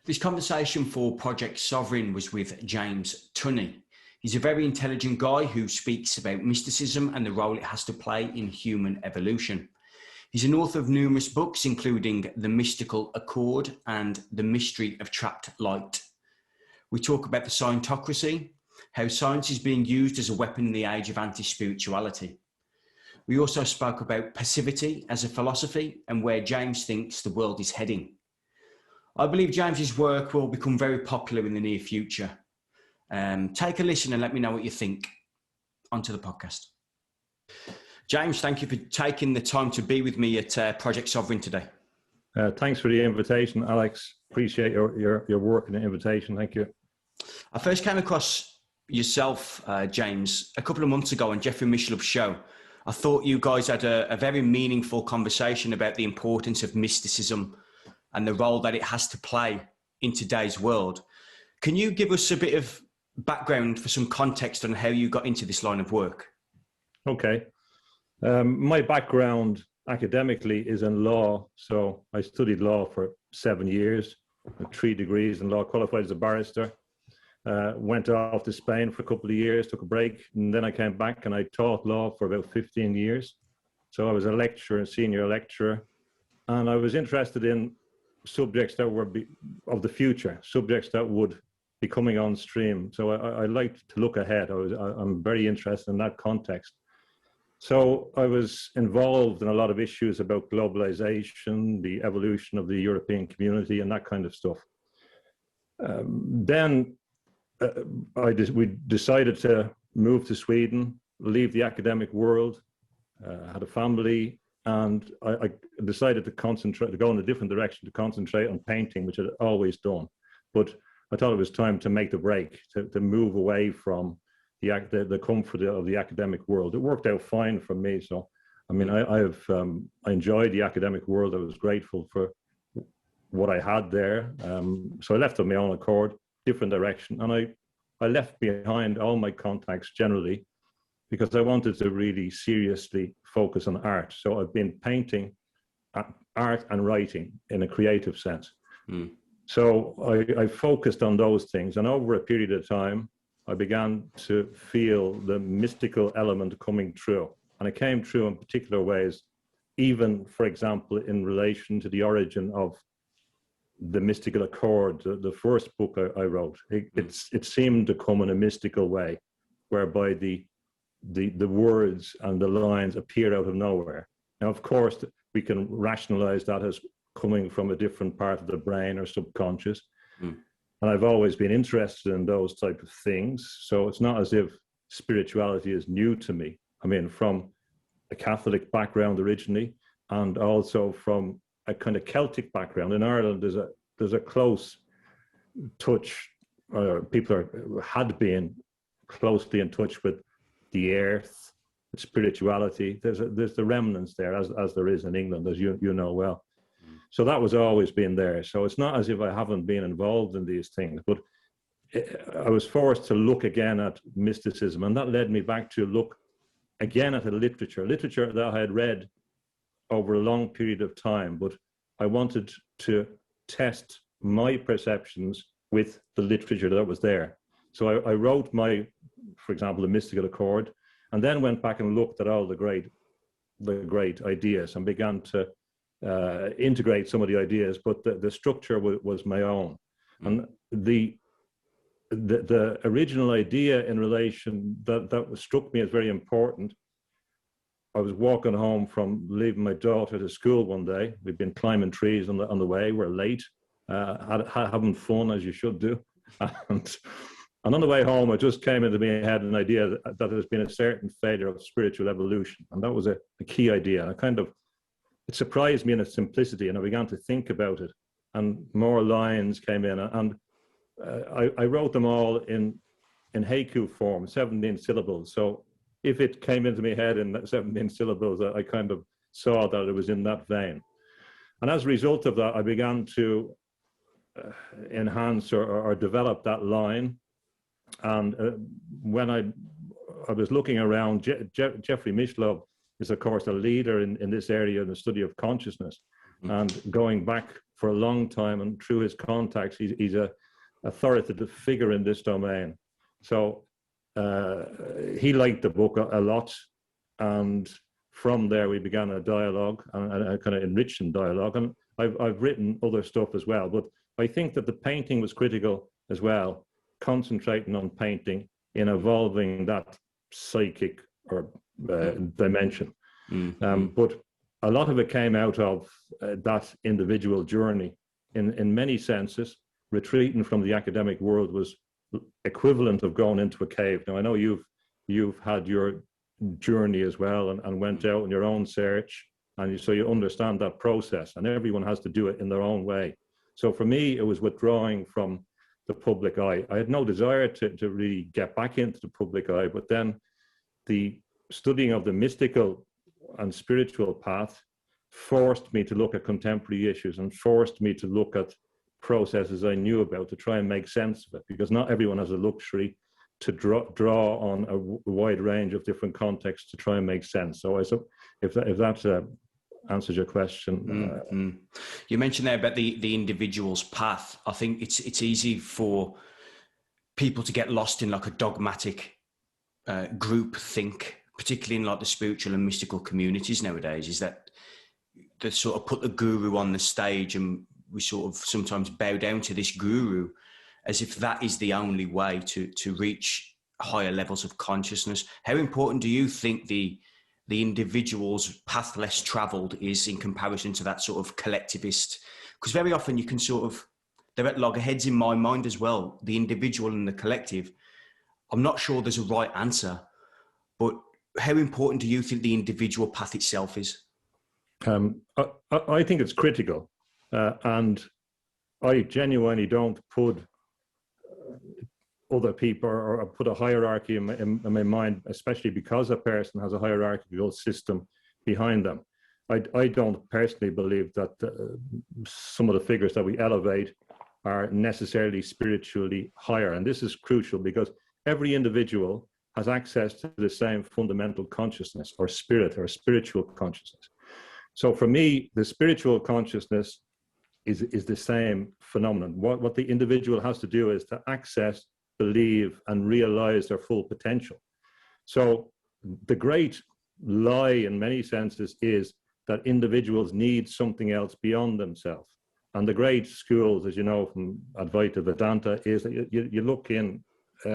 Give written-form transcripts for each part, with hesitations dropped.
This conversation for Project Sovereign was with James Tunney. He's a very intelligent guy who speaks about mysticism and the role it has to play in human evolution. He's an author of numerous books, including The Mystical Accord and The Mystery of Trapped Light. We talk about the scientocracy, how science is being used as a weapon in the age of anti-spirituality. We also spoke about passivity as a philosophy and where James thinks the world is heading. I believe James's work will become very popular in the near future. Take a listen and let me know what you think. Onto the podcast. James, thank you for taking the time to be with me at Project Sovereign today. Thanks for the invitation, Alex. Appreciate your work and the invitation. Thank you. I first came across yourself, James, a couple of months ago on Jeffrey Michelub's show. I thought you guys had a very meaningful conversation about the importance of mysticism and the role that it has to play in today's world. Can you give us a bit of background for some context on how you got into this line of work? Okay. My background academically is in law. So I studied law for 7 years, 3 degrees in law, qualified as a barrister. Went off to Spain for a couple of years, took a break, and then I came back and I taught law for about 15 years. So I was a lecturer, a senior lecturer, and I was interested in subjects that were of the future, subjects that would be coming on stream. So I liked to look ahead. I'm very interested in that context. So I was involved in a lot of issues about globalization, the evolution of the European community, and that kind of stuff. Then we decided to move to Sweden, leave the academic world, had a family, and I decided to go in a different direction, to concentrate on painting, which I'd always done. But I thought it was time to make the break, to move away from the comfort of the academic world. It worked out fine for me. So, I mean, I enjoyed the academic world. I was grateful for what I had there. So I left on my own accord, different direction. And I left behind all my contacts generally because I wanted to really seriously focus on art. So I've been painting, art and writing in a creative sense. Mm. So I focused on those things. And over a period of time, I began to feel the mystical element coming through. And it came through in particular ways, even, for example, in relation to the origin of the Mystical Accord, the first book I wrote. It seemed to come in a mystical way, whereby the words and the lines appear out of nowhere. Now, of course, we can rationalize that as coming from a different part of the brain or subconscious. Mm. And I've always been interested in those type of things. So it's not as if spirituality is new to me. I mean, from a Catholic background originally, and also from a kind of Celtic background. In Ireland, there's a close touch, people had been closely in touch with the earth, with spirituality. There's the remnants there, as there is in England, as you know well. So that was always been there. So it's not as if I haven't been involved in these things, but I was forced to look again at mysticism, and that led me back to look again at the literature that I had read over a long period of time, but I wanted to test my perceptions with the literature that was there. So I wrote for example, the Mystical Accord, and then went back and looked at all the great ideas and began to integrate some of the ideas, but the structure was my own. And the original idea in relation that struck me as very important. I was walking home from leaving my daughter to school one day. We'd been climbing trees on the way. We're late, having fun as you should do. And on the way home, it just came into my head an idea that there's been a certain failure of spiritual evolution. And that was a key idea. And it surprised me in its simplicity. And I began to think about it. And more lines came in. And I wrote them all in haiku form, 17 syllables. So if it came into my head in 17 syllables, I kind of saw that it was in that vein. And as a result of that, I began to enhance or develop that line. And when I was looking around, Jeffrey Michelub is, of course, a leader in this area in the study of consciousness. and going back for a long time, and through his contacts, he's a authoritative figure in this domain. So he liked the book a lot, and from there we began a dialogue, and a kind of enriching dialogue. And I've written other stuff as well, but I think that the painting was critical as well, concentrating on painting in evolving that psychic or dimension. But a lot of it came out of that individual journey. In many senses, retreating from the academic world was equivalent of going into a cave. Now, I know you've had your journey as well, and went out on your own search, and so you understand that process, and everyone has to do it in their own way. So for me, it was withdrawing from the public eye. I had no desire to really get back into the public eye, but then the studying of the mystical and spiritual path forced me to look at contemporary issues, and forced me to look at processes I knew about to try and make sense of it, because not everyone has a luxury to draw on a wide range of different contexts to try and make sense. So if that answers your question. You mentioned there about the individual's path. I think it's easy for people to get lost in like a dogmatic group think, particularly in like the spiritual and mystical communities nowadays, is that they sort of put the guru on the stage, and we sort of sometimes bow down to this guru as if that is the only way to reach higher levels of consciousness. How important do you think the individual's path less traveled is in comparison to that sort of collectivist? Because very often you can sort of, they're at loggerheads in my mind as well, the individual and the collective. I'm not sure there's a right answer, but how important do you think the individual path itself is? I think it's critical, and I genuinely don't put other people or put a hierarchy in my mind, especially because a person has a hierarchical system behind them. I don't personally believe that some of the figures that we elevate are necessarily spiritually higher. And this is crucial because every individual has access to the same fundamental consciousness or spirit or spiritual consciousness. So for me, the spiritual consciousness is the same phenomenon. What the individual has to do is to access, believe, and realize their full potential. So the great lie in many senses is that individuals need something else beyond themselves. And the great schools, as you know, from Advaita Vedanta, is that you look in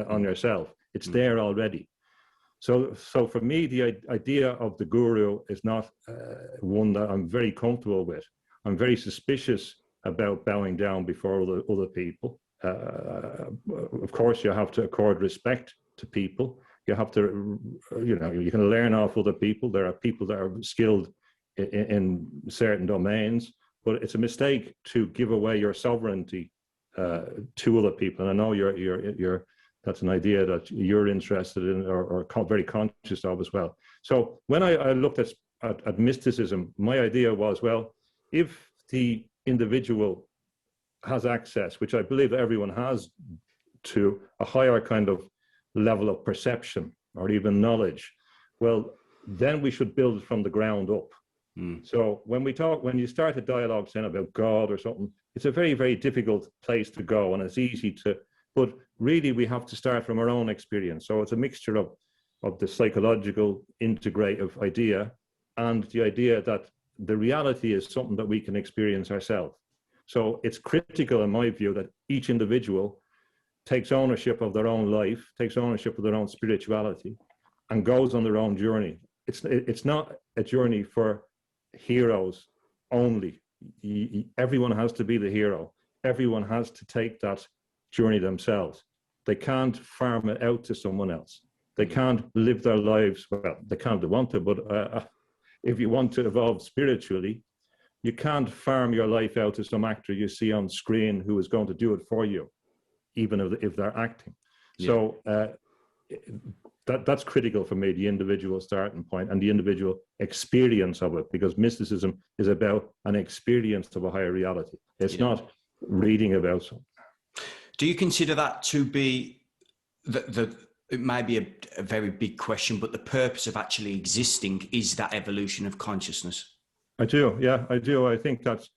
on yourself. It's there already. So for me, the idea of the guru is not one that I'm very comfortable with. I'm very suspicious about bowing down before other people. Of course, you have to accord respect to people. You have to, you can learn off other people. There are people that are skilled in certain domains, but it's a mistake to give away your sovereignty to other people. And I know that's an idea that you're interested in or very conscious of as well. So when I looked at mysticism, my idea was, well, if the individual has access, which I believe everyone has, to a higher kind of level of perception or even knowledge, well, then we should build from the ground up. So when you start a dialogue saying about God or something, it's a very, very difficult place to go, and it's easy to, but really we have to start from our own experience. So it's a mixture of the psychological integrative idea and the idea that the reality is something that we can experience ourselves. So it's critical, in my view, that each individual takes ownership of their own life, takes ownership of their own spirituality, and goes on their own journey. It's not a journey for heroes only. Everyone has to be the hero. Everyone has to take that journey themselves. They can't farm it out to someone else. They can't live their lives, well, they can't, they want to, but if you want to evolve spiritually, you can't farm your life out to some actor you see on screen who is going to do it for you, even if they're acting. Yeah. So that's critical for me, the individual starting point and the individual experience of it, because mysticism is about an experience of a higher reality. It's not reading about something. Do you consider that to be it may be a very big question, but the purpose of actually existing is that evolution of consciousness? I do. Yeah, I do. I think that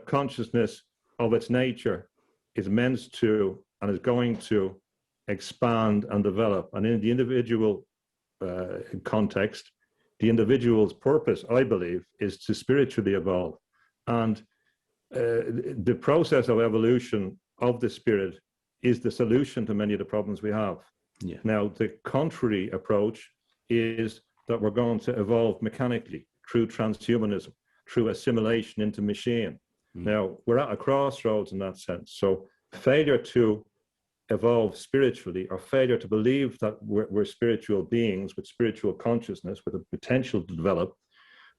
consciousness of its nature is meant to and is going to expand and develop. And in the individual context, the individual's purpose, I believe, is to spiritually evolve. And the process of evolution of the spirit is the solution to many of the problems we have. Yeah. Now, the contrary approach is that we're going to evolve mechanically through transhumanism, through assimilation into machine. Now, we're at a crossroads in that sense. So failure to evolve spiritually, or failure to believe that we're spiritual beings with spiritual consciousness, with a potential to develop,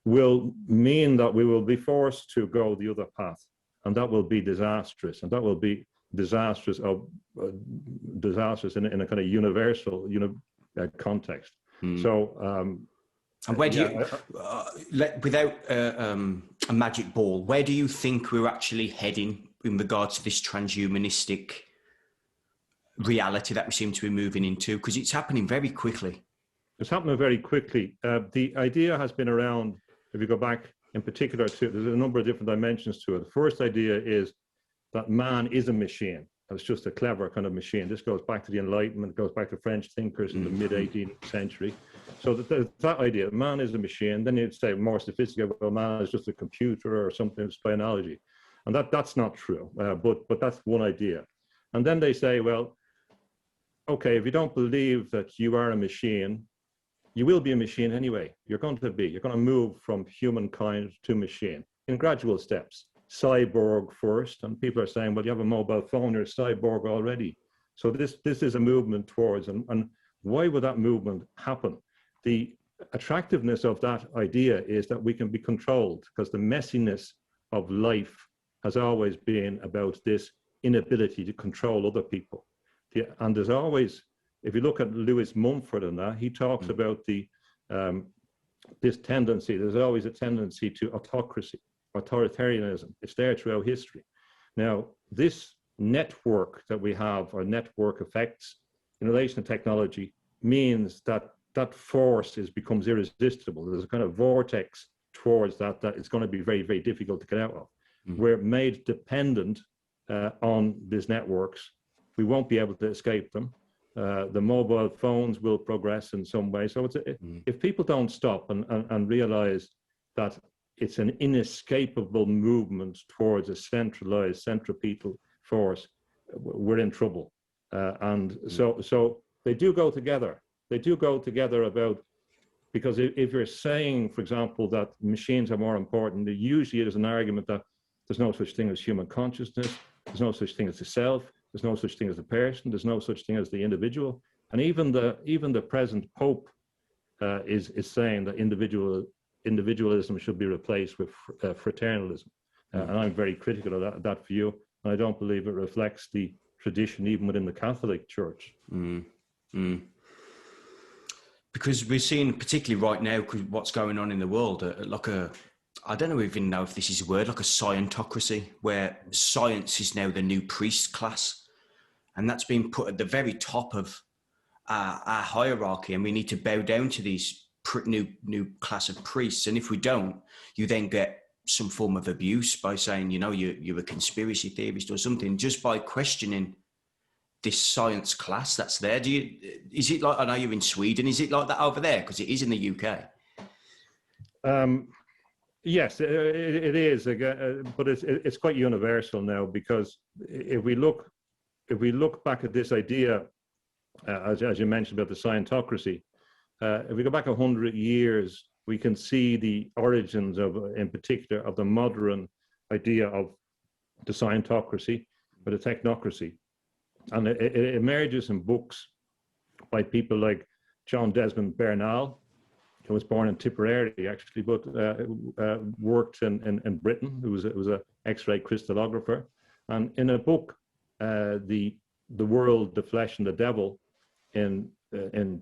will mean that we will be forced to go the other path. And that will be disastrous. And that will be disastrous in a kind of universal context. So, and where do you, without a magic ball, where do you think we're actually heading in regards to this transhumanistic reality that we seem to be moving into? Because it's happening very quickly. It's happening very quickly. The idea has been around, if you go back in particular to, there's a number of different dimensions to it. The first idea is that man is a machine. It's just a clever kind of machine. This goes back to the Enlightenment, it goes back to French thinkers in the mid-18th century. So that idea, man is a machine. Then you'd say more sophisticated, well, man is just a computer or something by analogy. And that's not true, but that's one idea. And then they say, well, okay, if you don't believe that you are a machine, you will be a machine anyway. You're going to move from humankind to machine in gradual steps. Cyborg first, and people are saying, well, you have a mobile phone, you're a cyborg already. So this is a movement towards, and why would that movement happen? The attractiveness of that idea is that we can be controlled, because the messiness of life has always been about this inability to control other people. And there's always, if you look at Lewis Mumford and that, he talks about this tendency, there's always a tendency to autocracy, authoritarianism. It's there throughout history. Now, this network that we have, or network effects in relation to technology, means that that force becomes irresistible. There's a kind of vortex towards that it's going to be very, very difficult to get out of. We're made dependent on these networks. We won't be able to escape them. The mobile phones will progress in some way. So if people don't stop and realize that it's an inescapable movement towards a centralized, centripetal force, we're in trouble. So they do go together. They do go together because if you're saying, for example, that machines are more important, usually there's an argument that there's no such thing as human consciousness, there's no such thing as the self, there's no such thing as the person, there's no such thing as the individual. And even the present Pope is saying that individualism should be replaced with fraternalism. And I'm very critical of that view. And I don't believe it reflects the tradition even within the Catholic Church. Because we're seeing, particularly right now, what's going on in the world, I don't even know if this is a word, like a scientocracy, where science is now the new priest class. And that's been put at the very top of our hierarchy. And we need to bow down to these new class of priests. And if we don't, you then get some form of abuse by saying, you're a conspiracy theorist or something, just by questioning this science class that's there. Is it like, I know you're in Sweden, is it like that over there? Because it is in the UK. Yes, it is, but it's quite universal now, because if we look back at this idea, as you mentioned about the scientocracy, if we go back 100 years, we can see the origins in particular, of the modern idea of the scientocracy or the technocracy. And it emerges in books by people like John Desmond Bernal, who was born in Tipperary, actually, but worked in Britain. Who was an X-ray crystallographer. And in a book, the World, the Flesh, and the Devil, in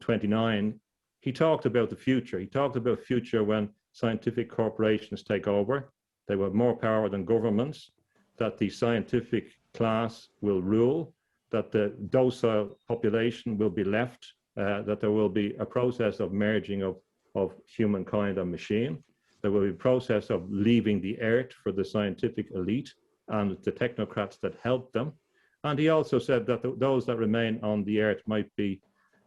29, he talked about the future. He talked about future when scientific corporations take over. They will have more power than governments. That the scientific class will rule. That the docile population will be left. That there will be a process of merging of humankind and machine. There will be a process of leaving the earth for the scientific elite and the technocrats that help them. And he also said that those that remain on the earth might be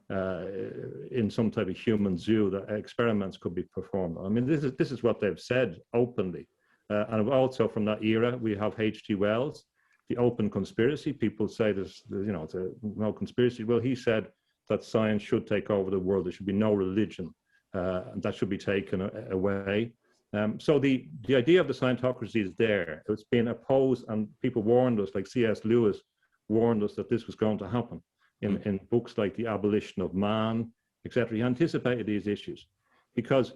in some type of human zoo, that experiments could be performed. I mean, this is what they've said openly. And also from that era, we have H.G. Wells, the open conspiracy. People say there's no conspiracy. Well, he said that science should take over the world. There should be no religion, and that should be taken away. So the idea of the scientocracy is there. It's been opposed, and people warned us, like C.S. Lewis warned us that this was going to happen in books like The Abolition of Man, etc. He anticipated these issues because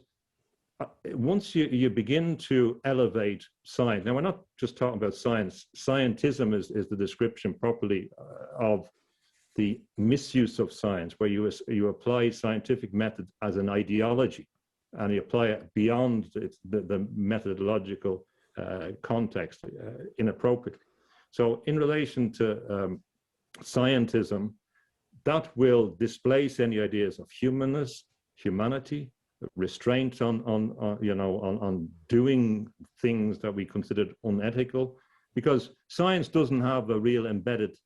once you begin to elevate science, now we're not just talking about science, scientism is the description properly of the misuse of science, where you apply scientific method as an ideology and you apply it beyond the methodological context inappropriately. So in relation to scientism, that will displace any ideas of humanness, humanity, restraint on doing things that we considered unethical, because science doesn't have a real embedded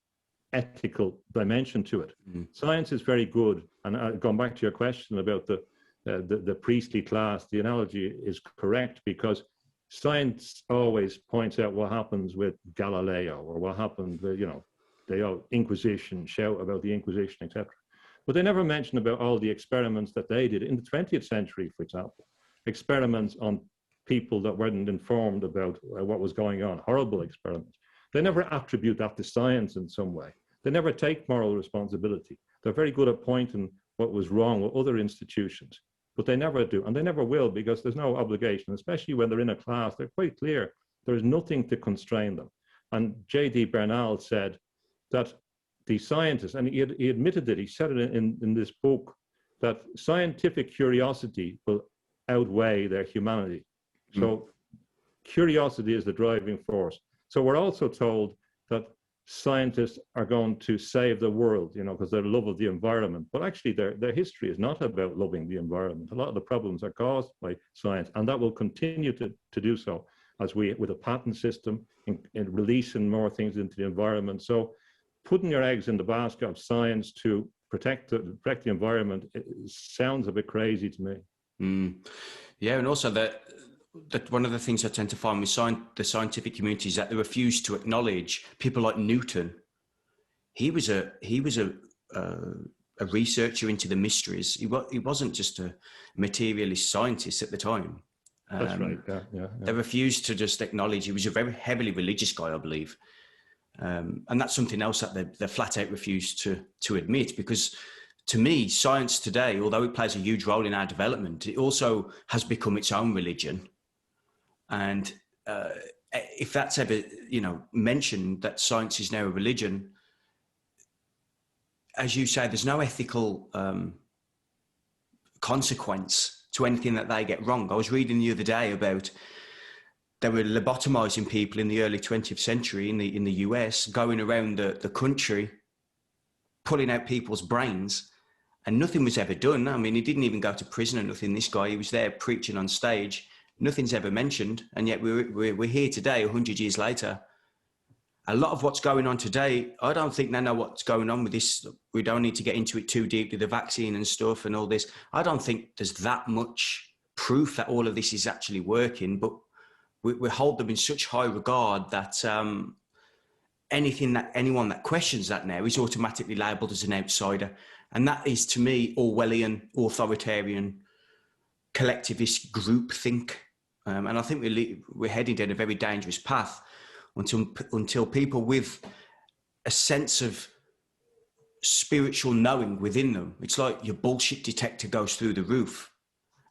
ethical dimension to it. Science is very good, and going back to your question about the priestly class, the analogy is correct, because science always points out what happens with Galileo, or what happened with, the Inquisition, shout about the Inquisition, etc. But they never mention about all the experiments that they did in the 20th century, for example, experiments on people that weren't informed about what was going on, horrible experiments. They never attribute that to science in some way. They never take moral responsibility. They're very good at pointing what was wrong with other institutions, but they never do, and they never will, because there's no obligation, especially when they're in a class. They're quite clear. There's nothing to constrain them. And J.D. Bernal said that the scientists, and he admitted it, he said it in this book, that scientific curiosity will outweigh their humanity. So curiosity is the driving force. So we're also told that scientists are going to save the world, because their love of the environment. But actually their history is not about loving the environment. A lot of the problems are caused by science, and that will continue to do so as with a patent system, in releasing more things into the environment. So putting your eggs in the basket of science to protect the environment, it sounds a bit crazy to me. Yeah, and also that one of the things I tend to find with the scientific community is that they refuse to acknowledge people like Newton. He was a researcher into the mysteries. He wasn't just a materialist scientist at the time. That's right. Yeah. They refused to just acknowledge. He was a very heavily religious guy, I believe. And that's something else that they flat out refuse to admit, because to me, science today, although it plays a huge role in our development, it also has become its own religion. And if that's ever, mentioned that science is now a religion, as you say, there's no ethical consequence to anything that they get wrong. I was reading the other day about they were lobotomizing people in the early 20th century in the US, going around the country, pulling out people's brains, and nothing was ever done. I mean, he didn't even go to prison or nothing. This guy, he was there preaching on stage. Nothing's ever mentioned, and yet we're here today, 100 years later. A lot of what's going on today, I don't think they know what's going on with this. We don't need to get into it too deeply, the vaccine and stuff and all this. I don't think there's that much proof that all of this is actually working, but we hold them in such high regard that anyone that questions that now is automatically labelled as an outsider. And that is, to me, Orwellian, authoritarian, collectivist groupthink. And I think we're heading down a very dangerous path until people with a sense of spiritual knowing within them, it's like your bullshit detector goes through the roof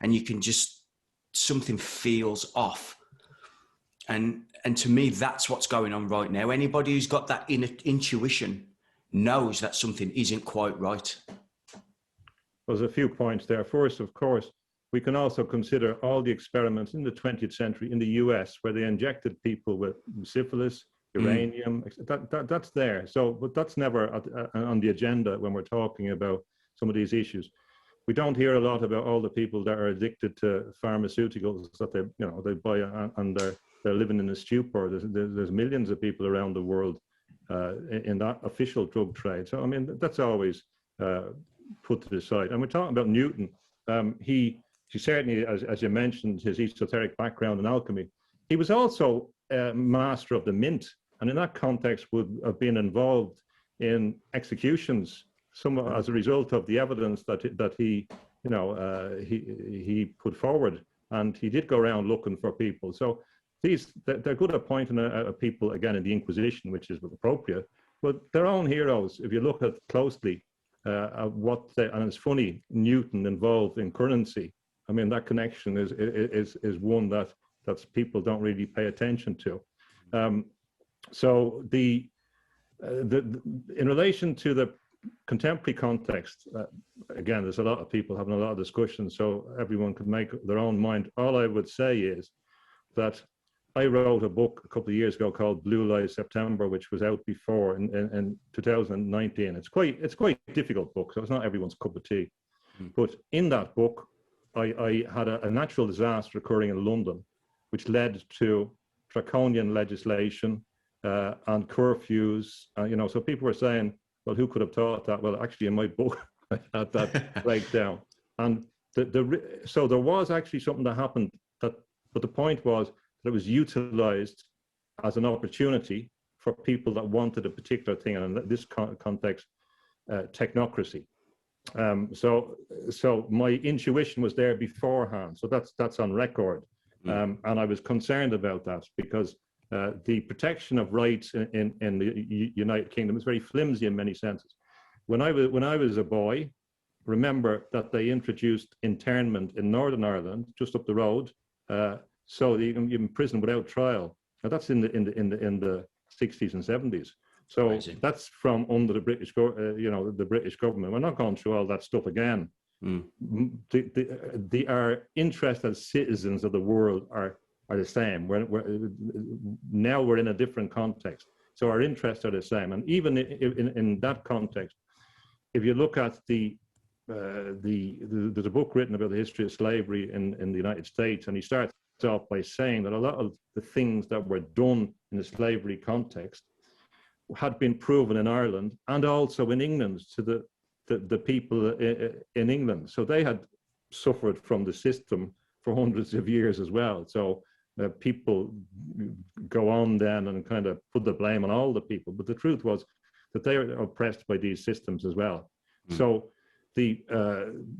and you can just, something feels off. And to me, that's what's going on right now. Anybody who's got that intuition knows that something isn't quite right. There's a few points there. First, of course, we can also consider all the experiments in the 20th century in the US where they injected people with syphilis, uranium, that's there. So, but that's never on the agenda when we're talking about some of these issues. we don't hear a lot about all the people that are addicted to pharmaceuticals that they buy and they're living in a stupor. There's millions of people around the world in that official drug trade. So I mean, that's always put to the side. And we're talking about Newton. He certainly, as you mentioned, his esoteric background in alchemy. He was also a master of the mint, and in that context would have been involved in executions, some as a result of the evidence that he put forward. And he did go around looking for people. So they're good at pointing at people again in the Inquisition, which is appropriate, but their own heroes. If you look at closely and it's funny, Newton involved in currency. I mean, that connection is one that people don't really pay attention to. So in relation to the contemporary context, again, there's a lot of people having a lot of discussion, so everyone can make their own mind. All I would say is that I wrote a book a couple of years ago called Blue Lies September, which was out before in 2019. It's quite a difficult book, so it's not everyone's cup of tea. But in that book, I had a natural disaster occurring in London, which led to draconian legislation and curfews. So people were saying, well, who could have thought that? Well, actually, in my book, I had that breakdown. And so there was actually something that happened, but the point was that it was utilized as an opportunity for people that wanted a particular thing, and in this context, technocracy. So my intuition was there beforehand. So that's on record. And I was concerned about that because the protection of rights in the United Kingdom is very flimsy in many senses. When I was a boy, remember that they introduced internment in Northern Ireland, just up the road, so you can be in prison without trial. Now that's in the 60s and 70s. So amazing. That's from under the British, the British government. We're not going through all that stuff again. Our interests as citizens of the world are the same. Now we're in a different context, so our interests are the same. And even in that context, if you look at there's a book written about the history of slavery in the United States, and he starts off by saying that a lot of the things that were done in the slavery context had been proven in Ireland and also in England to the people in England. So they had suffered from the system for hundreds of years as well. So people go on then and kind of put the blame on all the people. But the truth was that they are oppressed by these systems as well. So the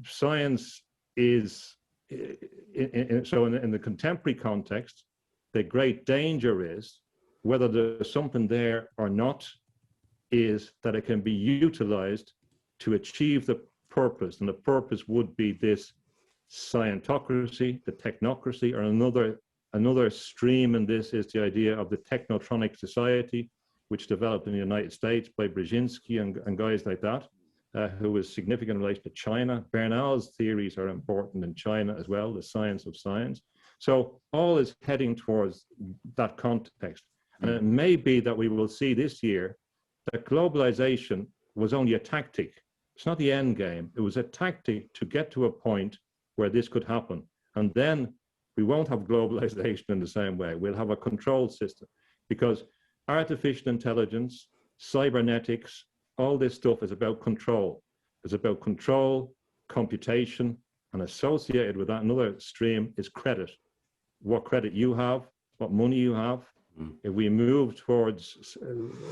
science is, in the contemporary context, the great danger is, whether there's something there or not, is that it can be utilized to achieve the purpose. And the purpose would be this scientocracy, the technocracy, or another stream in this is the idea of the technotronic society, which developed in the United States by Brzezinski and guys like that, who was significant in relation to China. Bernal's theories are important in China as well, the science of science. So all is heading towards that context. And it may be that we will see this year that globalization was only a tactic. It's not the end game. It was a tactic to get to a point where this could happen. And then we won't have globalization in the same way. We'll have a control system, because artificial intelligence, cybernetics, all this stuff is about control. It's about control, computation, and associated with that, another stream is credit. What credit you have, what money you have. If we move towards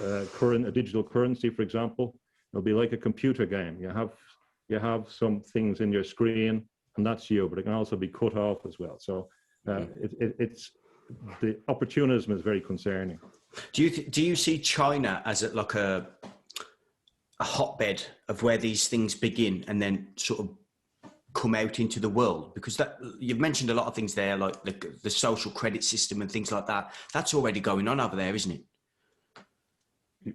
a digital currency, for example, it'll be like a computer game. You have some things in your screen, and that's you, but it can also be cut off as well. So it's the opportunism is very concerning. Do you see China as like a hotbed of where these things begin and then sort of come out into the world? Because that, you've mentioned a lot of things there, like the social credit system and things like that. That's already going on over there, isn't it?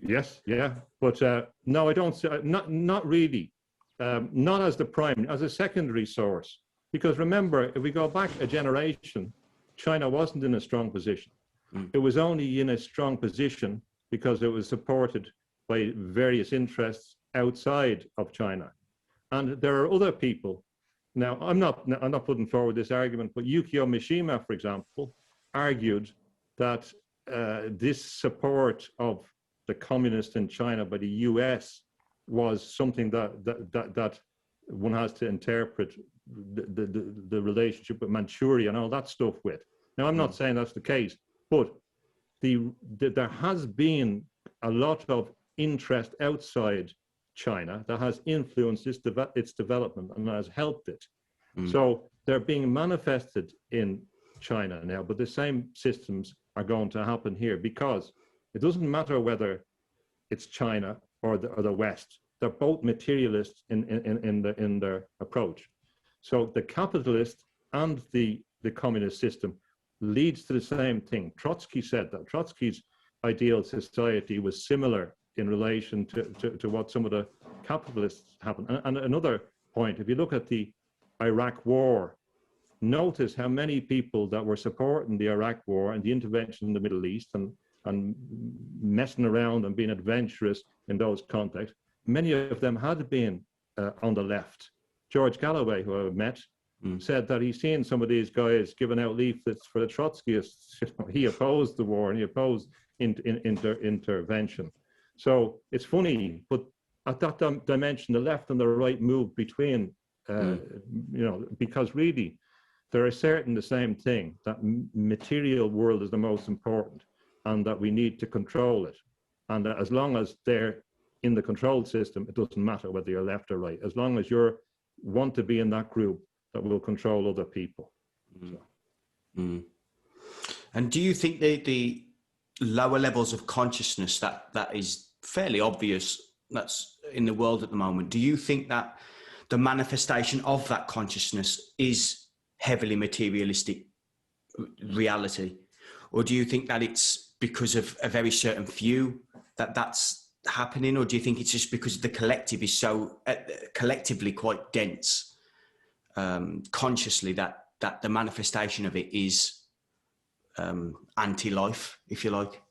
Yes, yeah, but no, I don't. Not really. Not as the primary, as a secondary source. Because remember, if we go back a generation, China wasn't in a strong position. It was only in a strong position because it was supported by various interests outside of China. And there are other people Now, I'm not putting forward this argument, but Yukio Mishima, for example, argued that this support of the communists in China by the US was something that one has to interpret the relationship with Manchuria and all that stuff with. Now, I'm not saying that's the case, but there has been a lot of interest outside China that has influenced its development and has helped it. So they're being manifested in China now, but the same systems are going to happen here, because it doesn't matter whether it's China or the West. They're both materialists in their approach. So the capitalist and the communist system leads to the same thing. Trotsky said that. Trotsky's ideal society was similar in relation to what some of the capitalists happen. And another point, if you look at the Iraq War, notice how many people that were supporting the Iraq War and the intervention in the Middle East and messing around and being adventurous in those contexts, many of them had been on the left. George Galloway, who I met, said that he's seen some of these guys giving out leaflets for the Trotskyists. You know, he opposed the war and he opposed intervention. So it's funny, but at that dimension, the left and the right move between, because really they're asserting the same thing, that material world is the most important and that we need to control it. And that as long as they're in the control system, it doesn't matter whether you're left or right, as long as you want to be in that group that will control other people. So. And do you think the lower levels of consciousness that is fairly obvious that's in the world at the moment, do you think that the manifestation of that consciousness is heavily materialistic reality? Or do you think that it's because of a very certain few that's happening? Or do you think it's just because the collective is so collectively quite dense, consciously, that the manifestation of it is anti-life, if you like?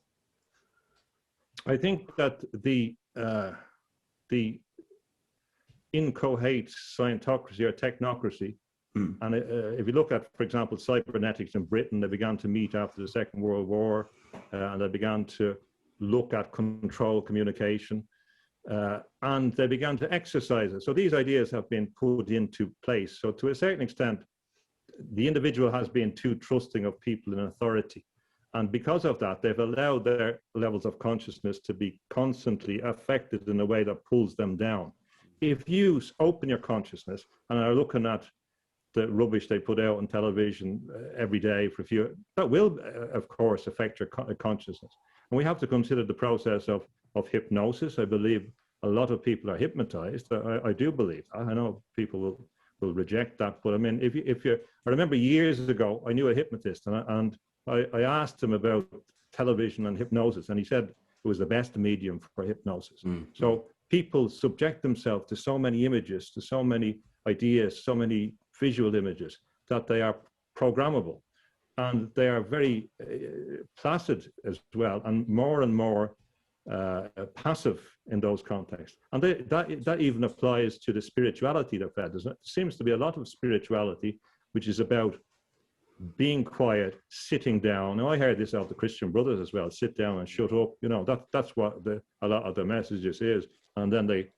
I think that the incoherent scientocracy or technocracy, and if you look at, for example, cybernetics in Britain, they began to meet after the Second World War, and they began to look at control communication, and they began to exercise it. So these ideas have been put into place. So to a certain extent, the individual has been too trusting of people in authority. And because of that, they've allowed their levels of consciousness to be constantly affected in a way that pulls them down. If you open your consciousness and are looking at the rubbish they put out on television every day for a few, that will, of course, affect your consciousness. And we have to consider the process of hypnosis. I believe a lot of people are hypnotized. I do believe that. I know people will reject that. But I mean, I remember years ago, I knew a hypnotist, and I asked him about television and hypnosis, and he said it was the best medium for hypnosis. So people subject themselves to so many images, to so many ideas, so many visual images, that they are programmable. And they are very placid as well, and more passive in those contexts. And that even applies to the spirituality they're fed. There seems to be a lot of spirituality which is about being quiet, sitting down. Now, I heard this out of the Christian brothers as well, sit down and shut up. You know, that's what a lot of the messages is. And then a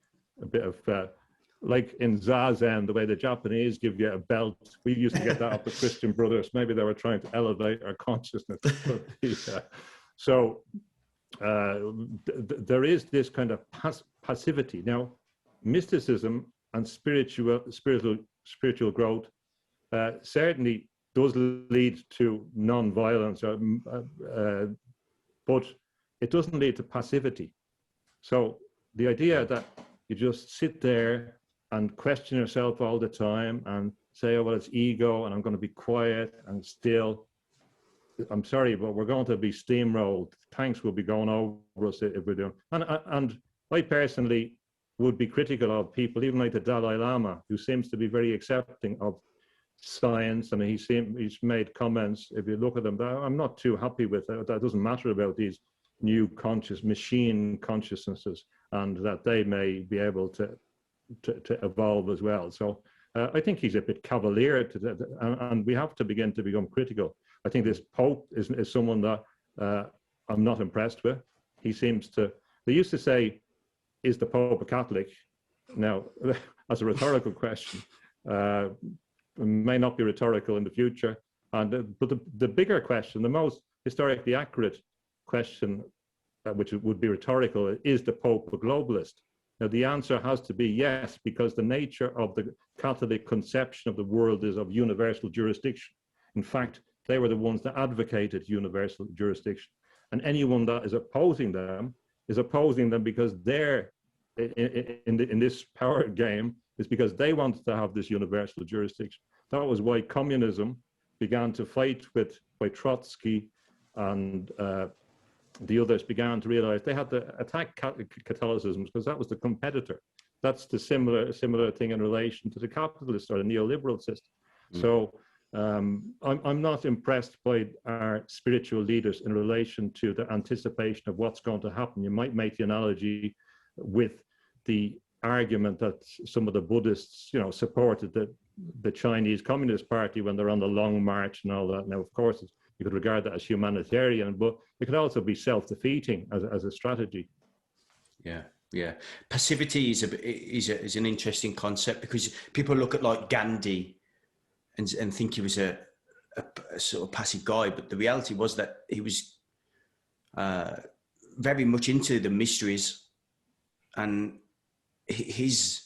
bit of, like in Zazen, the way the Japanese give you a belt. We used to get that off the Christian brothers. Maybe they were trying to elevate our consciousness. So there is this kind of passivity. Now, mysticism and spiritual growth certainly does lead to non-violence, but it doesn't lead to passivity. So the idea that you just sit there and question yourself all the time and say, oh, well, it's ego and I'm going to be quiet and still. I'm sorry, but we're going to be steamrolled. Tanks will be going over us if we're doing. And I personally would be critical of people, even like the Dalai Lama, who seems to be very accepting of science, and he's made comments, if you look at them, that I'm not too happy with. That doesn't matter about these new machine consciousnesses, and that they may be able to evolve as well. So I think he's a bit cavalier, and we have to begin to become critical. I think this Pope is someone that I'm not impressed with. He seems to, they used to say, is the Pope a Catholic? Now, as a rhetorical question, may not be rhetorical in the future. But the bigger question, the most historically accurate question, which would be rhetorical, is the Pope a globalist? Now, the answer has to be yes, because the nature of the Catholic conception of the world is of universal jurisdiction. In fact, they were the ones that advocated universal jurisdiction. And anyone that is opposing them because they're in this power game, is because they wanted to have this universal jurisdiction. That was why communism began to fight by Trotsky, and the others began to realize they had to attack Catholicism because that was the competitor. That's the similar thing in relation to the capitalist or the neoliberal system. So I'm not impressed by our spiritual leaders in relation to the anticipation of what's going to happen. You might make the analogy with the argument that some of the Buddhists, supported the Chinese Communist Party when they're on the Long March and all that. Now, of course, you could regard that as humanitarian, but it could also be self-defeating as a strategy. Yeah. Passivity is an interesting concept, because people look at like Gandhi and think he was a sort of passive guy, but the reality was that he was very much into the mysteries, and his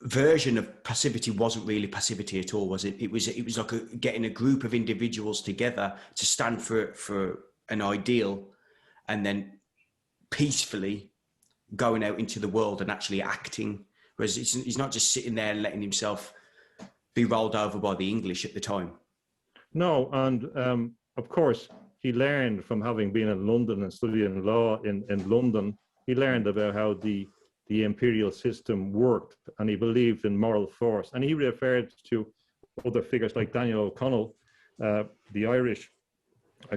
version of passivity wasn't really passivity at all, was it? It was like getting a group of individuals together to stand for an ideal, and then peacefully going out into the world and actually acting. Whereas he's not just sitting there and letting himself be rolled over by the English at the time. No, and of course, he learned from having been in London and studying law in London. He learned about how the imperial system worked, and he believed in moral force. And he referred to other figures like Daniel O'Connell, the Irish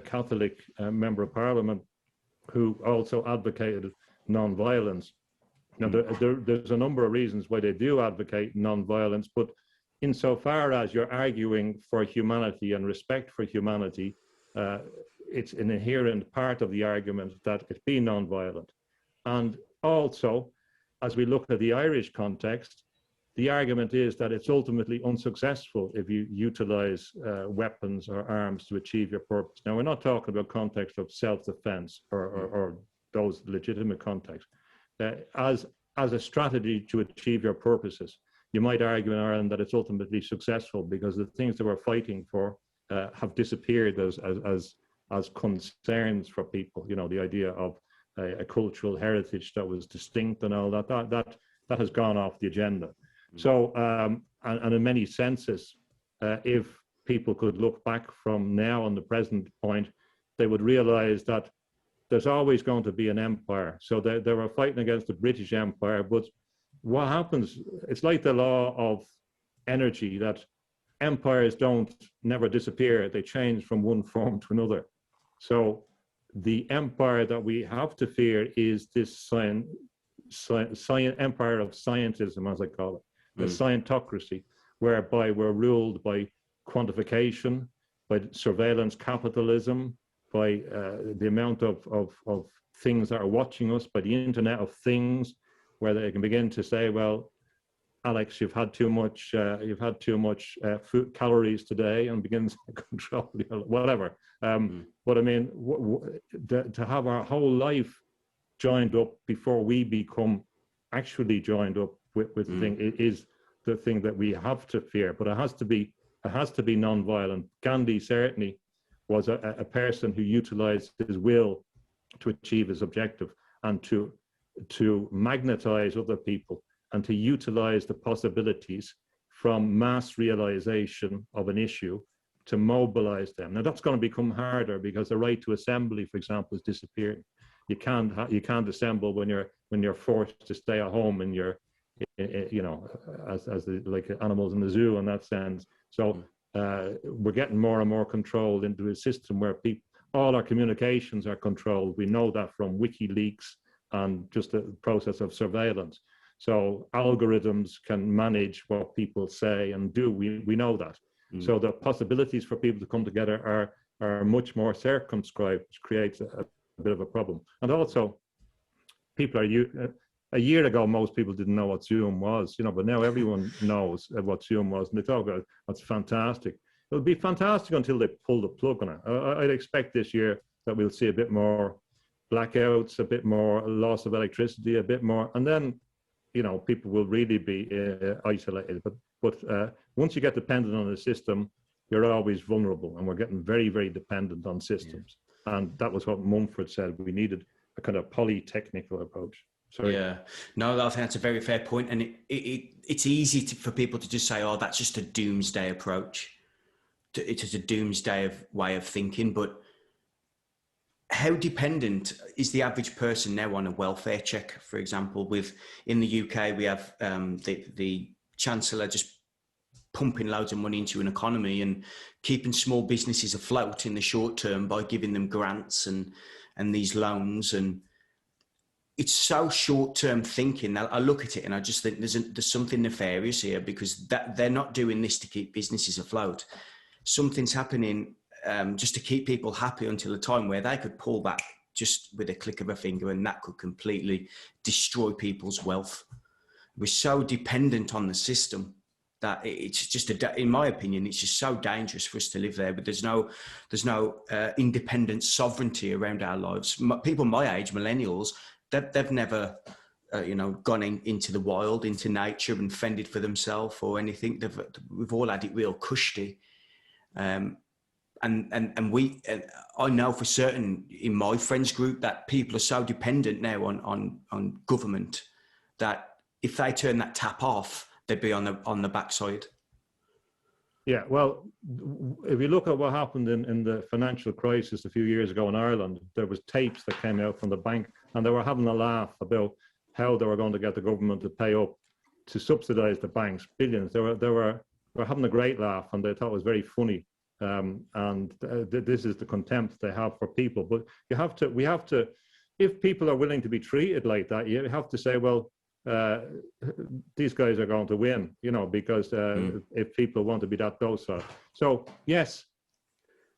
Catholic member of Parliament, who also advocated non-violence. Now, there's a number of reasons why they do advocate non-violence, but insofar as you're arguing for humanity and respect for humanity, it's an inherent part of the argument that it be non-violent. And also, as we look at the Irish context, the argument is that it's ultimately unsuccessful if you utilize weapons or arms to achieve your purpose. Now, we're not talking about context of self-defense or those legitimate contexts. As a strategy to achieve your purposes, you might argue in Ireland that it's ultimately successful because the things that we're fighting for have disappeared as concerns for people. The idea of a cultural heritage that was distinct and all that has gone off the agenda. So, and in many senses, if people could look back from now on the present point, they would realize that there's always going to be an empire. So they were fighting against the British Empire, but what happens, it's like the law of energy, that empires never disappear. They change from one form to another. So the empire that we have to fear is this empire of scientism, as I call it, the scientocracy, whereby we're ruled by quantification, by surveillance capitalism, by the amount of things that are watching us, by the Internet of Things, where they can begin to say, well, Alex, you've had too much food calories today, and begins to control whatever. But I mean, to have our whole life joined up before we become actually joined up with the thing is the thing that we have to fear. But it has to be non-violent. Gandhi certainly was a person who utilized his will to achieve his objective and to magnetize other people and to utilize the possibilities from mass realization of an issue to mobilize them. Now that's going to become harder because the right to assembly, for example, is disappearing. You can't assemble when you're forced to stay at home and you're, like animals in the zoo in that sense. So we're getting more and more control into a system where all our communications are controlled. We know that from WikiLeaks and just the process of surveillance. So algorithms can manage what people say and do. We know that. So the possibilities for people to come together are much more circumscribed, which creates a bit of a problem. And also, people are a year ago, most people didn't know what Zoom was, but now everyone knows what Zoom was, and they talk about it. That's fantastic. It'll be fantastic until they pull the plug on it. I'd expect this year that we'll see a bit more blackouts, a bit more loss of electricity, a bit more, and then people will really be isolated. But once you get dependent on a system, you're always vulnerable, and we're getting very, very dependent on systems. Yeah. And that was what Mumford said. We needed a kind of polytechnical approach. Sorry. Yeah, no, I think that's a very fair point. And it's easy for people to just say, oh, that's just a doomsday approach. It's just a doomsday way of thinking. But how dependent is the average person now on a welfare check, for example? In the UK, we have the Chancellor just pumping loads of money into an economy and keeping small businesses afloat in the short term by giving them grants and these loans. And it's so short-term thinking. I look at it and I just think there's something nefarious here, because they're not doing this to keep businesses afloat. Something's happening just to keep people happy until a time where they could pull back just with a click of a finger, and that could completely destroy people's wealth. We're so dependent on the system that it's just in my opinion, it's just so dangerous for us to live there. But there's no independent sovereignty around our lives. People my age, millennials, they've never, gone into the wild, into nature, and fended for themselves or anything. We've all had it real cushy. And I know for certain in my friends group that people are so dependent now on government that if they turn that tap off, they'd be on the backside. Yeah, well, if you look at what happened in the financial crisis a few years ago in Ireland, there was tapes that came out from the bank, and they were having a laugh about how they were going to get the government to pay up to subsidise the banks, billions. They were having a great laugh, and they thought it was very funny. This is the contempt they have for people. But we have to, if people are willing to be treated like that, you have to say, well, these guys are going to win, because if people want to be that docile. So yes,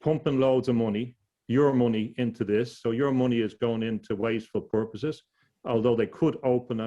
pumping loads of money, your money into this. So your money is going into wasteful purposes. Although they could open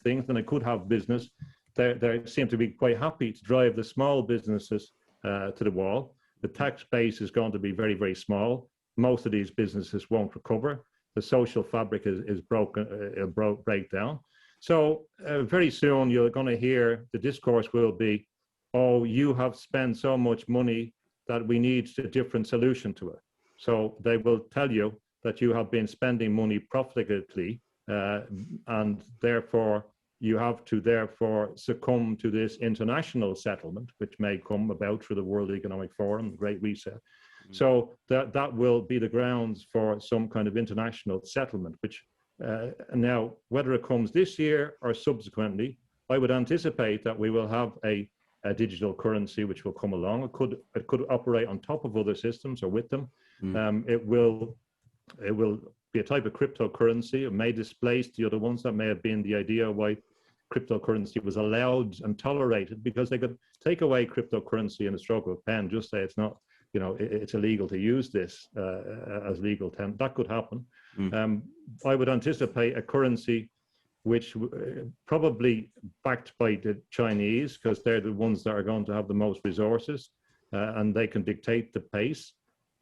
things and they could have business, they seem to be quite happy to drive the small businesses to the wall. The tax base is going to be very, very small. Most of these businesses won't recover. The social fabric is broken, break down. So very soon you're going to hear the discourse will be, oh, you have spent so much money that we need a different solution to it. So they will tell you that you have been spending money profligately, and therefore you have to succumb to this international settlement, which may come about through the World Economic Forum, the Great Reset. So that will be the grounds for some kind of international settlement, which now, whether it comes this year or subsequently, I would anticipate that we will have a digital currency which will come along. It could operate on top of other systems or with them. It will be a type of cryptocurrency. It may displace the other ones. That may have been the idea why cryptocurrency was allowed and tolerated, because they could take away cryptocurrency in a stroke of a pen, just say it's not, it's illegal to use this as legal term. That could happen. I would anticipate a currency which probably backed by the Chinese, because they're the ones that are going to have the most resources, and they can dictate the pace.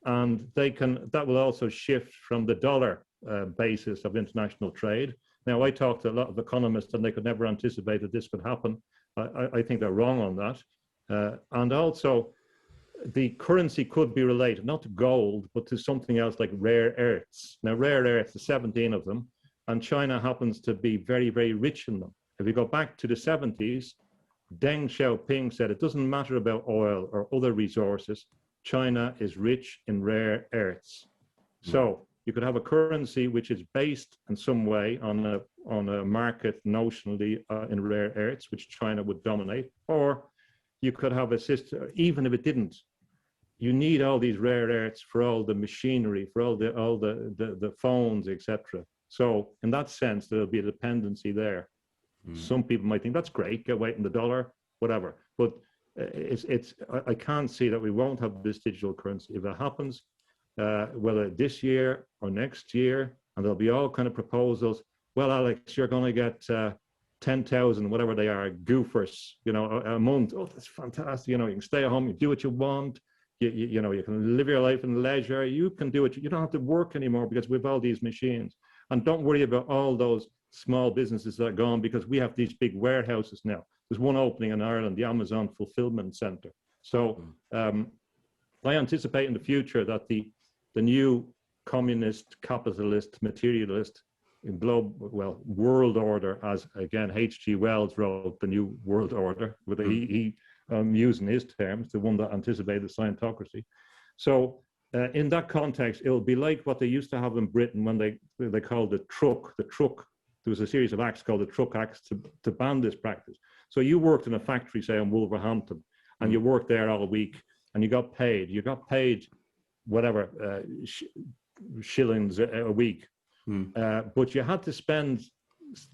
And that will also shift from the dollar basis of international trade. Now, I talked to a lot of economists, and they could never anticipate that this could happen. I think they're wrong on that. And also, the currency could be related, not to gold, but to something else like rare earths. Now, rare earths, there's 17 of them, and China happens to be very, very rich in them. If you go back to the 70s, Deng Xiaoping said it doesn't matter about oil or other resources. China is rich in rare earths. So you could have a currency which is based in some way on a market notionally in rare earths, which China would dominate, or you could have a system, even if it didn't. You need all these rare earths for all the machinery, for all the phones, etc. So in that sense, there'll be a dependency there. Some people might think that's great, get weight in the dollar, whatever. But I can't see that we won't have this digital currency. If it happens, whether this year or next year, and there'll be all kind of proposals. Well, Alex, you're going to get 10,000, whatever they are, goofers, a month. Oh, that's fantastic. You can stay at home, you do what you want. You can live your life in leisure. You can do it. You don't have to work anymore because we have all these machines. And don't worry about all those small businesses that are gone, because we have these big warehouses now. There's one opening in Ireland, the Amazon Fulfillment Center. So I anticipate in the future that the new communist, capitalist, materialist, world order, as again H.G. Wells wrote the New World Order, with he using his terms, the one that anticipated Scientocracy. So in that context, it'll be like what they used to have in Britain when they called the truck. There was a series of acts called the Truck Acts to ban this practice. So you worked in a factory, say in Wolverhampton, and you worked there all week, and you got paid. You got paid whatever shillings a week, but you had to spend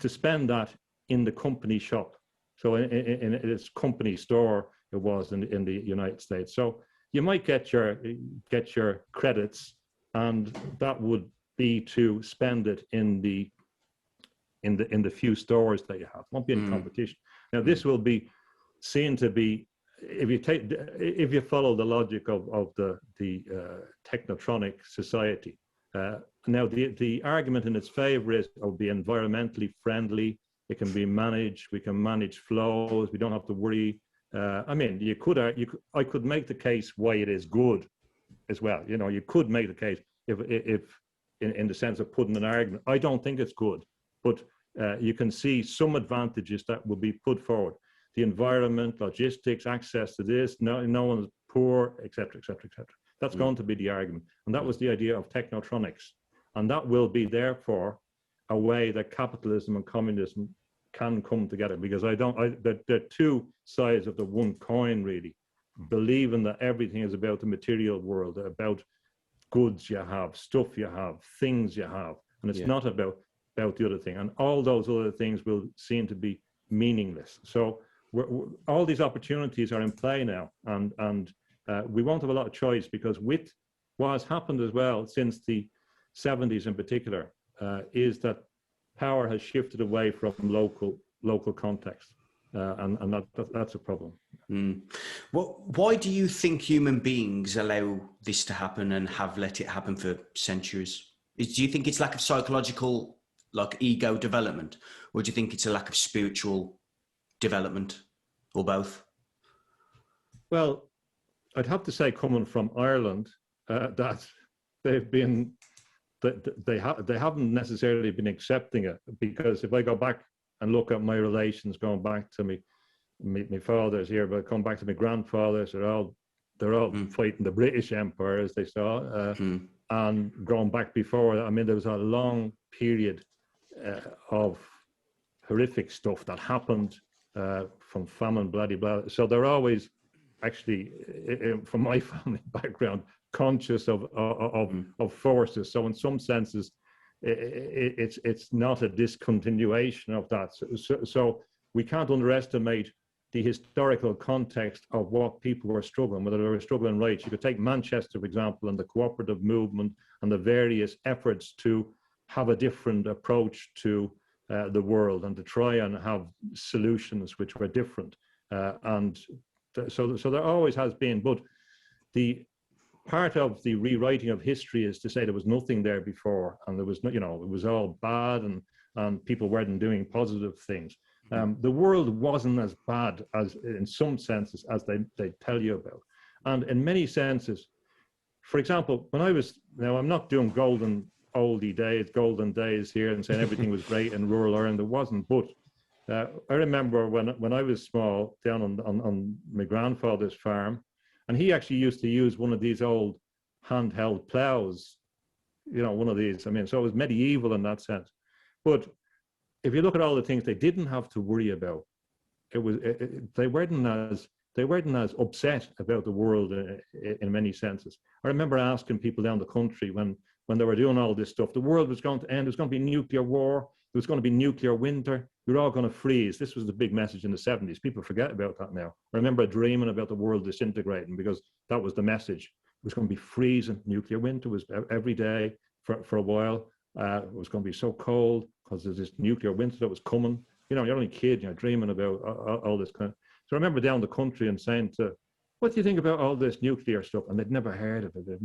that in the company shop. So in its company store, it was in the United States. So you might get your credits, and that would be to spend it in the few stores that you have. Won't be any competition. Now this will be seen to be, if you follow the logic of the technotronic society. Now the argument in its favor is it will be environmentally friendly. It can be managed. We can manage flows. We don't have to worry. I mean, I could make the case why it is good as well. You could make the case if in the sense of putting an argument. I don't think it's good, but you can see some advantages that will be put forward. The environment, logistics, access to this, no one's poor, etc., etc., etc. That's going to be the argument. And that was the idea of technotronics. And that will be, therefore, a way that capitalism and communism can come together, because they're two sides of the one coin, really, believing that everything is about the material world, about goods you have, stuff you have, things you have, and it's not about the other thing. And all those other things will seem to be meaningless. So all these opportunities are in play now, and we won't have a lot of choice, because with what has happened as well since the 70s in particular, is that power has shifted away from local context, and that's a problem. Well, why do you think human beings allow this to happen and have let it happen for centuries? Do you think it's lack of psychological, ego development, or do you think it's a lack of spiritual development, or both? Well, I'd have to say, coming from Ireland, that they've been. They haven't necessarily been accepting it, because if I go back and look at my relations, going back to my fathers here, but come back to my grandfathers, they're all fighting the British Empire, as they saw, and going back before that, I mean, there was a long period of horrific stuff that happened, from famine, bloody blah. So they're always actually, from my family background, conscious of forces. So in some senses, it's not a discontinuation of that. So we can't underestimate the historical context of what people were struggling, whether they were struggling rights. You could take Manchester, for example, and the cooperative movement and the various efforts to have a different approach to the world and to try and have solutions which were different. So there always has been, but the part of the rewriting of history is to say there was nothing there before, and there was, it was all bad, and people weren't doing positive things. The world wasn't as bad as, in some senses, as they tell you about. And in many senses, for example, when I'm not doing golden days here and saying everything was great in rural Ireland, it wasn't, but I remember when I was small, down on my grandfather's farm, and he actually used to use one of these old handheld plows, one of these. I mean, so it was medieval in that sense. But if you look at all the things they didn't have to worry about, they weren't as upset about the world in many senses. I remember asking people down the country when they were doing all this stuff, the world was going to end, there was going to be nuclear war, there was going to be nuclear winter, we're all going to freeze. This was the big message in the 70s. People forget about that now. I remember dreaming about the world disintegrating because that was the message. It was going to be freezing. Nuclear winter was every day for a while. It was going to be so cold because there's this nuclear winter that was coming. You know, you're only a kid, you're dreaming about all this kind of. So I remember down the country and saying to, what do you think about all this nuclear stuff? And they'd never heard of it. They'd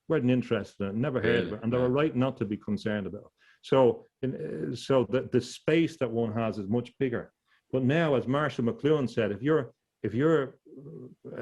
weren't interested in it, never heard of it. And they were right not to be concerned about it. So, so the space that one has is much bigger. But now, as Marshall McLuhan said, if you're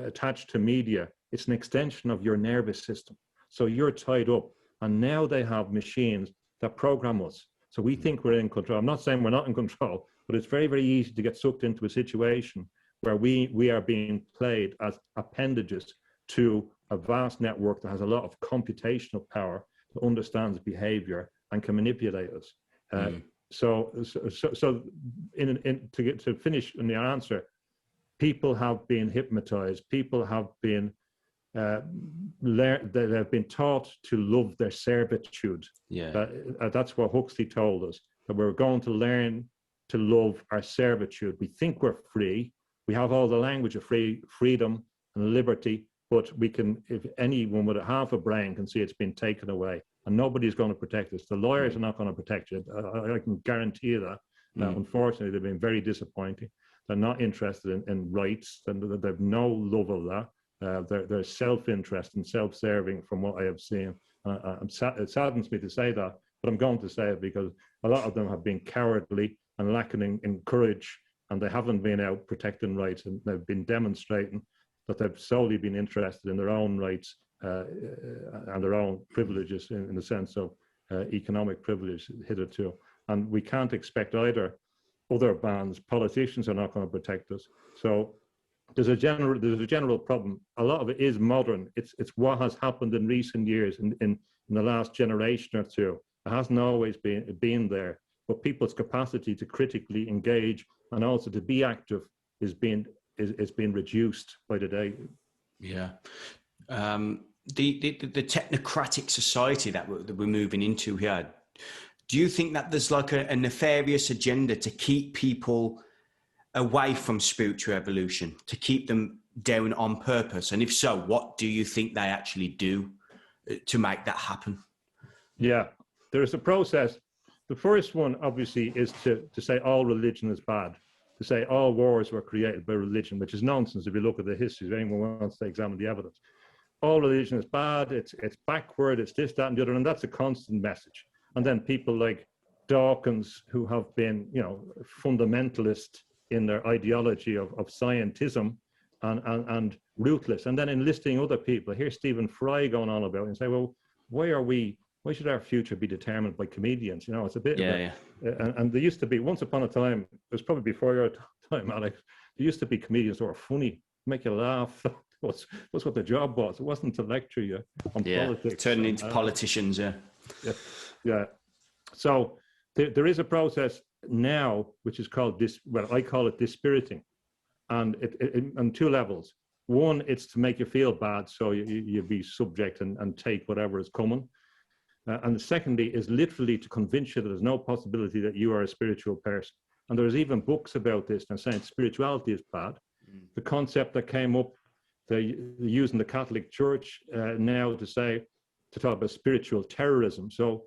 attached to media, it's an extension of your nervous system. So you're tied up. And now they have machines that program us. So we think we're in control. I'm not saying we're not in control, but it's very, very easy to get sucked into a situation where we are being played as appendages to a vast network that has a lot of computational power, that understands behavior and can manipulate us. So to finish in the answer, people have been hypnotized. People have been they have been taught to love their servitude. That's what Huxley told us, that we're going to learn to love our servitude. We think we're free. We have all the language of freedom and liberty, but we can, if anyone with a half a brain can see it's been taken away, and nobody's going to protect us. The lawyers are not going to protect you. I can guarantee you that. Unfortunately, they've been very disappointing. They're not interested in rights, and they've no love of that. They're self-interest and self-serving from what I have seen. It saddens me to say that, but I'm going to say it because a lot of them have been cowardly and lacking in courage, and they haven't been out protecting rights, and they've been demonstrating that they've solely been interested in their own rights and their own privileges in the sense of economic privilege hitherto. And we can't expect either other bands. Politicians are not going to protect us. So there's a general problem. A lot of it is modern. It's what has happened in recent years, in the last generation or two. It hasn't always been there, but people's capacity to critically engage and also to be active is being reduced by the day. Yeah. The technocratic society that we're moving into here, do you think that there's like a nefarious agenda to keep people away from spiritual evolution, to keep them down on purpose? And if so, what do you think they actually do to make that happen? Yeah, there is a process. The first one, obviously, is to say all religion is bad, to say all wars were created by religion, which is nonsense if you look at the history, if anyone wants to examine the evidence. All religion is bad, it's backward, it's this, that, and the other, and that's a constant message. And then people like Dawkins, who have been, fundamentalist in their ideology of scientism and ruthless, and then enlisting other people. Here's Stephen Fry going on about it and say, well, why should our future be determined by comedians? It's a bit and there used to be, once upon a time, it was probably before your time, Alex, there used to be comedians who were funny, make you laugh. That's what the job was. It wasn't to lecture you on politics. Turning into politicians, Yeah. So there is a process now which is called I call it dispiriting, and it on two levels. One, it's to make you feel bad, so you be subject and take whatever is coming. And secondly is literally to convince you that there's no possibility that you are a spiritual person. And there's even books about this and saying spirituality is bad. The concept that came up, they're using the Catholic Church now to talk about spiritual terrorism. So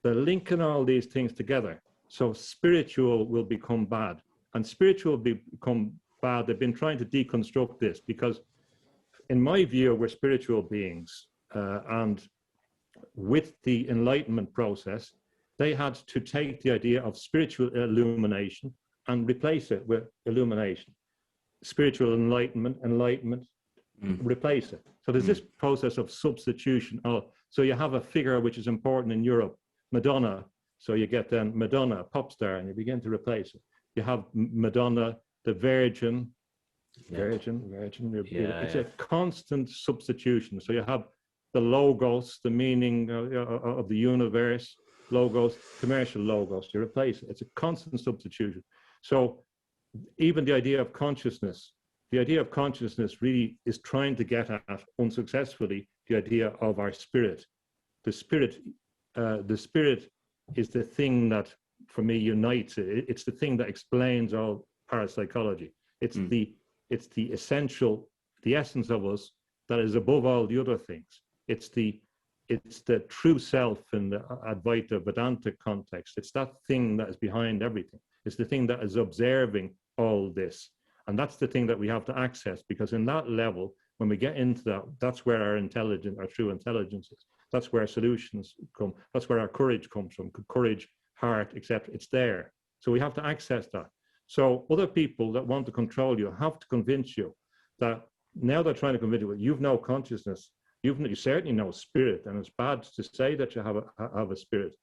they're linking all these things together. So spiritual will become bad, and spiritual will become bad. They've been trying to deconstruct this because, in my view, we're spiritual beings, and with the Enlightenment process, they had to take the idea of spiritual illumination and replace it with illumination. Spiritual enlightenment, replace it. So there's this process of substitution. So you have a figure which is important in Europe, Madonna. So you get then Madonna, pop star, and you begin to replace it. You have Madonna, the Virgin. It's a constant substitution. So you have the logos, the meaning of the universe, logos, commercial logos. You replace it. It's a constant substitution. So even the idea of consciousness really is trying to get at, unsuccessfully, the idea of our spirit. The spirit is the thing that for me, unites it. It's the thing that explains all parapsychology. It's the essential, the essence of us that is above all the other things. It's the true self in the Advaita Vedanta context. It's that thing that is behind everything. It's the thing that is observing all this. And that's the thing that we have to access, because in that level, when we get into that, that's where our intelligence, our true intelligence is. That's where solutions come. That's where our courage comes from. Courage, heart, etc. It's there. So we have to access that. So other people that want to control you have to convince you that now they're trying to convince you, well, you've no consciousness. You certainly know spirit, and it's bad to say that you have a spirit.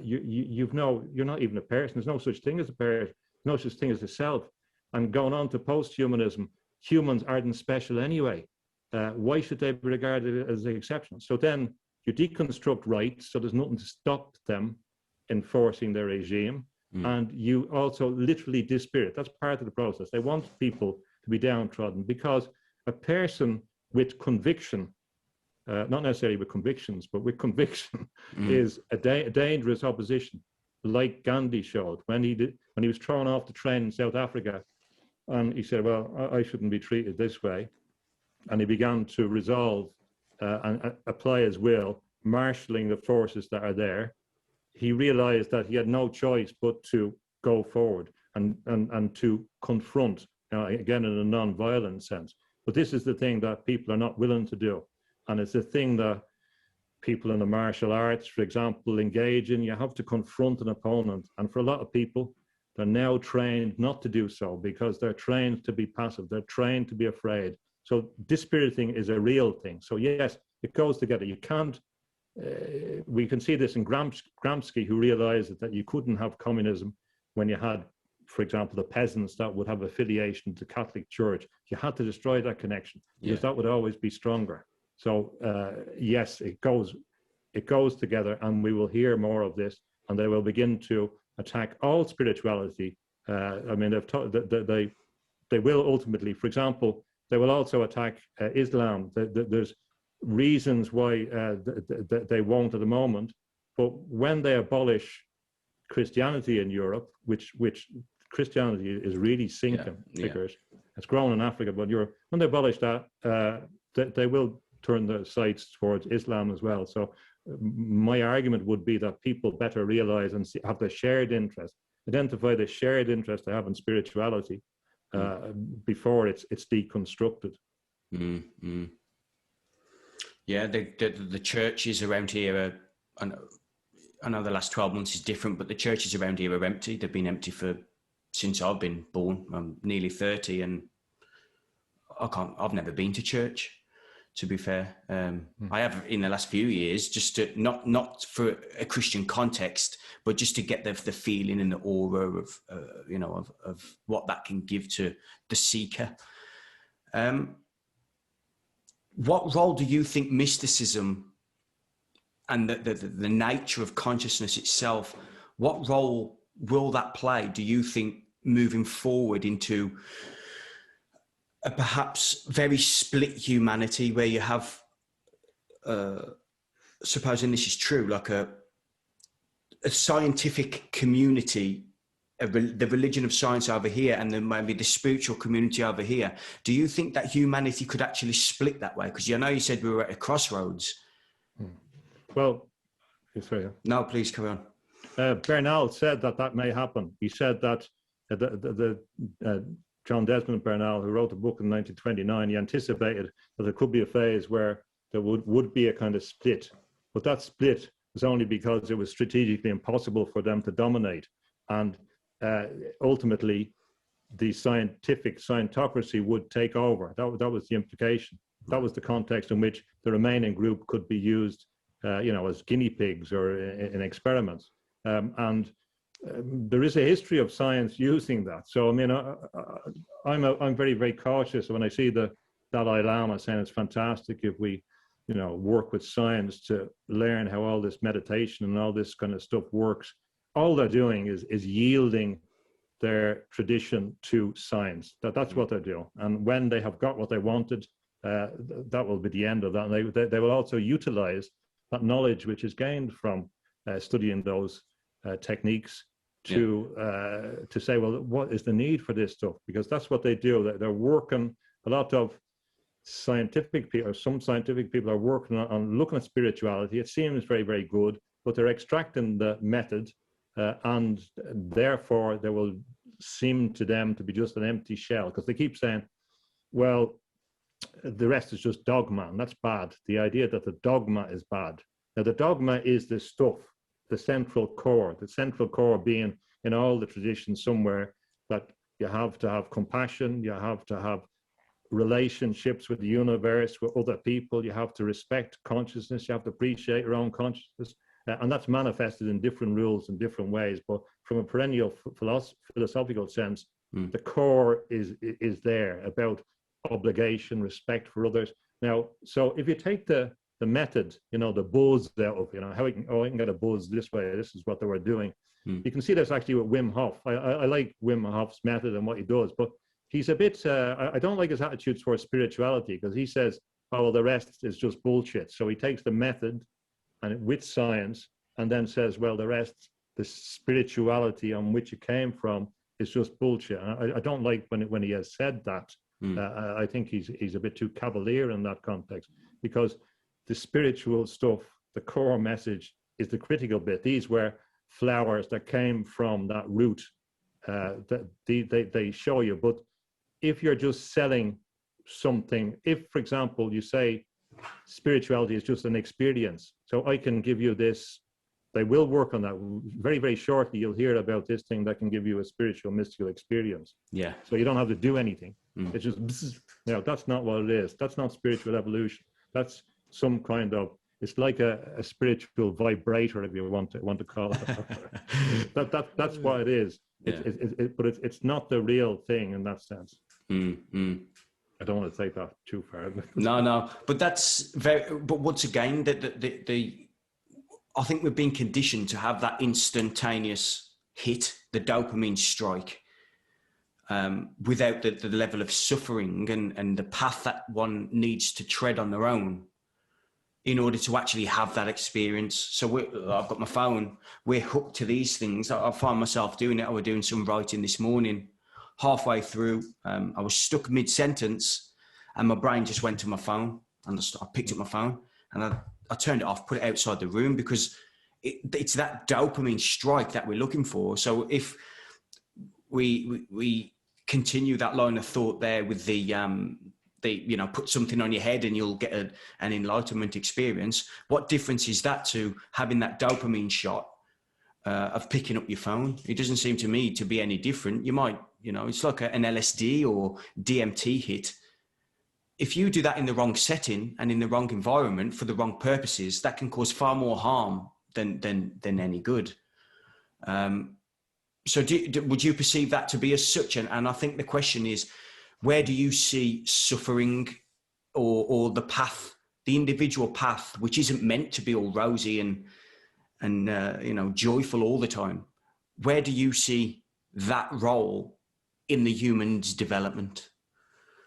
You're not even a person. There's no such thing as a person. No such thing as a self. And going on to post-humanism, humans aren't special anyway. Why should they be regarded as exceptions? So then you deconstruct rights, so there's nothing to stop them enforcing their regime. And you also literally dispirit. That's part of the process. They want people to be downtrodden, because a person with conviction, not necessarily with convictions, but with conviction, is a dangerous opposition, like Gandhi showed when he was thrown off the train in South Africa, and he said, well, I shouldn't be treated this way. And he began to resolve and apply his will, marshalling the forces that are there. He realized that he had no choice but to go forward and to confront, again, in a non-violent sense. But this is the thing that people are not willing to do. And it's the thing that people in the martial arts, for example, engage in. You have to confront an opponent. And for a lot of people, they're now trained not to do so, because they're trained to be passive. They're trained to be afraid. So dispiriting is a real thing. So yes, it goes together. You can't, we can see this in Gramsci, who realized that you couldn't have communism when you had, for example, the peasants that would have affiliation to the Catholic Church. You had to destroy that connection, because that would always be stronger. So yes, it goes together, and we will hear more of this, and they will begin to attack all spirituality. I mean, they will ultimately, for example, they will also attack Islam. There's reasons why they won't at the moment, but when they abolish Christianity in Europe, which Christianity is really sinking figures, it's grown in Africa, but Europe, when they abolish that, they will turn their sights towards Islam as well. So my argument would be that people better realize and have the shared interest, identify the shared interest they have in spirituality before it's deconstructed. Yeah, the churches around here I know the last 12 months is different, but the churches around here are empty. They've been empty since I've been born. I'm nearly 30, and I've never been to church, to be fair. I have in the last few years, just to not for a Christian context, but just to get the feeling and the aura of what that can give to the seeker. What role do you think mysticism and the nature of consciousness itself, what role will that play, do you think, moving forward into a perhaps very split humanity, where you have, supposing this is true, like a scientific community, the religion of science over here, and then maybe the spiritual community over here? Do you think that humanity could actually split that way? Because I know you said we were at a crossroads. Well, sorry. No, please carry on. Bernal said that may happen. He said that John Desmond Bernal, who wrote the book in 1929, he anticipated that there could be a phase where there would be a kind of split. But that split was only because it was strategically impossible for them to dominate. And ultimately, the scientocracy would take over. That was the implication. That was the context in which the remaining group could be used, as guinea pigs or in experiments. And there is a history of science using that. So I mean, I'm very, very cautious when I see the Dalai Lama saying it's fantastic if we, work with science to learn how all this meditation and all this kind of stuff works. All they're doing is yielding their tradition to science. That's what they're doing. And when they have got what they wanted, that will be the end of that. And they will also utilize that knowledge which is gained from studying those techniques to say, well, what is the need for this stuff? Because that's what they do. They're working. A lot of scientific people, or some scientific people, are working on looking at spirituality. It seems very, very good, but they're extracting the method, and therefore there will seem to them to be just an empty shell, because they keep saying, well, the rest is just dogma, and that's bad. The idea that the dogma is bad. Now, the dogma is the stuff, the central core being in all the traditions somewhere, that you have to have compassion, you have to have relationships with the universe, with other people, you have to respect consciousness, you have to appreciate your own consciousness, and that's manifested in different rules and different ways. But from a perennial philosophical sense, the core is there, about obligation, respect for others. Now, so if you take the method, the buzz out of, how I can get a buzz this way, this is what they were doing. You can see this actually with Wim Hof. I like Wim Hof's method and what he does, but he's a bit, I don't like his attitude towards spirituality, because he says, oh, well, the rest is just bullshit. So he takes the method and with science, and then says, well, the rest, the spirituality on which it came from, is just bullshit. And I don't like when he has said that. I think he's a bit too cavalier in that context, because the spiritual stuff, the core message, is the critical bit. These were flowers that came from that root, that they show you. But if you're just selling something, if, for example, you say spirituality is just an experience, so I can give you this, they will work on that. Very, very shortly, you'll hear about this thing that can give you a spiritual, mystical experience. Yeah. So you don't have to do anything. It's just, that's not what it is. That's not spiritual evolution. That's some kind of, it's like a spiritual vibrator, if you want to call it. That's what it is. But it's not the real thing in that sense. I don't want to take that too far. No, but that's very. But once again, I think we've been conditioned to have that instantaneous hit, the dopamine strike, without the level of suffering and the path that one needs to tread on their own in order to actually have that experience. So I've got my phone, we're hooked to these things. I find myself doing it. I was doing some writing this morning. Halfway through, I was stuck mid-sentence and my brain just went to my phone, and I picked up my phone and I turned it off, put it outside the room, because it's that dopamine strike that we're looking for. So if we continue that line of thought there with the put something on your head and you'll get an enlightenment experience, what difference is that to having that dopamine shot of picking up your phone? It doesn't seem to me to be any different. You might, it's like an LSD or DMT hit. If you do that in the wrong setting and in the wrong environment for the wrong purposes, that can cause far more harm than any good. So would you perceive that to be as such? And I think the question is, where do you see suffering or the path, the individual path, which isn't meant to be all rosy and joyful all the time? Where do you see that role in the human's development?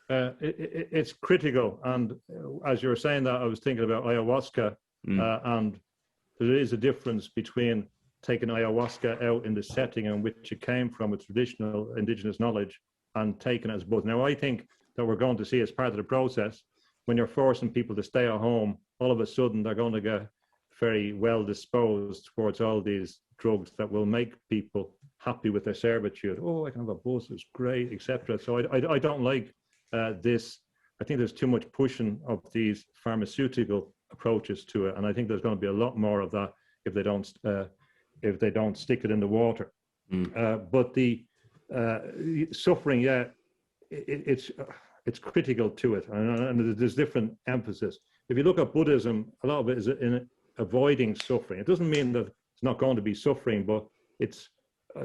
It's critical. And as you were saying that, I was thinking about ayahuasca, and there is a difference between taking ayahuasca out in the setting in which it came from, with traditional indigenous knowledge, and taking it as both. Now, I think that we're going to see, as part of the process, when you're forcing people to stay at home, all of a sudden they're going to get very well disposed towards all these drugs that will make people happy with their servitude. Oh, I can have a buzz, it's great, etc. So I don't like this. I think there's too much pushing of these pharmaceutical approaches to it, and I think there's going to be a lot more of that if they don't stick it in the water. But the suffering, it's critical to it, and there's different emphasis. If you look at Buddhism, a lot of it is in avoiding suffering. It doesn't mean that it's not going to be suffering, but it's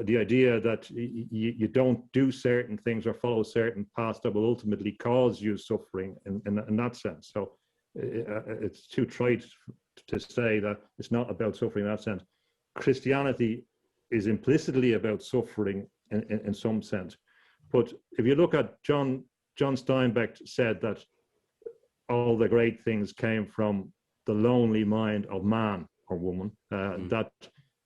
the idea that you don't do certain things or follow certain paths that will ultimately cause you suffering in that sense. So it's too trite to say that it's not about suffering in that sense. Christianity is implicitly about suffering in some sense. But if you look at John Steinbeck said that all the great things came from the lonely mind of man or woman, that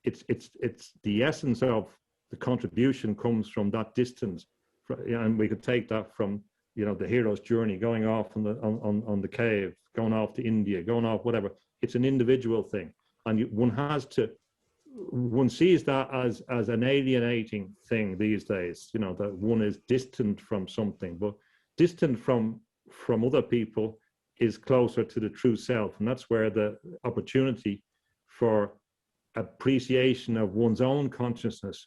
it's the essence of the contribution comes from that distance. And we could take that from, you know, the hero's journey, going off on the cave, going off to India, going off, whatever. It's an individual thing. And one sees that as an alienating thing these days, you know, that one is distant from something, but distant from other people is closer to the true self. And that's where the opportunity for appreciation of one's own consciousness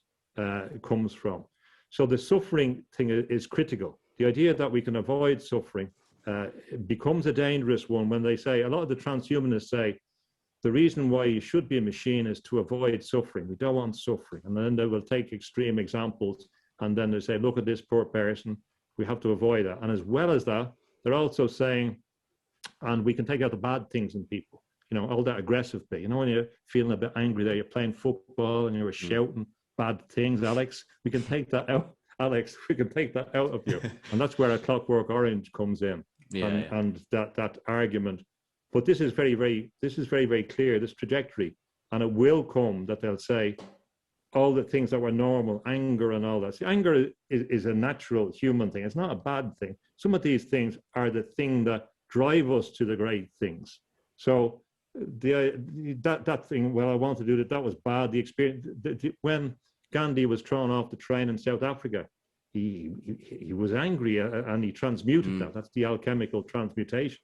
comes from. So the suffering thing is critical. The idea that we can avoid suffering becomes a dangerous one when they say, a lot of the transhumanists say, the reason why you should be a machine is to avoid suffering. We don't want suffering. And then they will take extreme examples and then they say, look at this poor person, we have to avoid that. And as well as that, they're also saying, and we can take out the bad things in people, you know, all that aggressive bit. You know, when you're feeling a bit angry there, you're playing football and you're shouting bad things, Alex, we can take that out. Alex, we can take that out of you. And that's where A Clockwork Orange comes in. And that argument. But this is very, very clear, this trajectory. And it will come that they'll say all the things that were normal, anger and all that. See, anger is a natural human thing. It's not a bad thing. Some of these things are the thing that drive us to the great things. So that thing, well, I want to do that was bad. The experience, when Gandhi was thrown off the train in South Africa, he was angry and he transmuted that. That's the alchemical transmutation.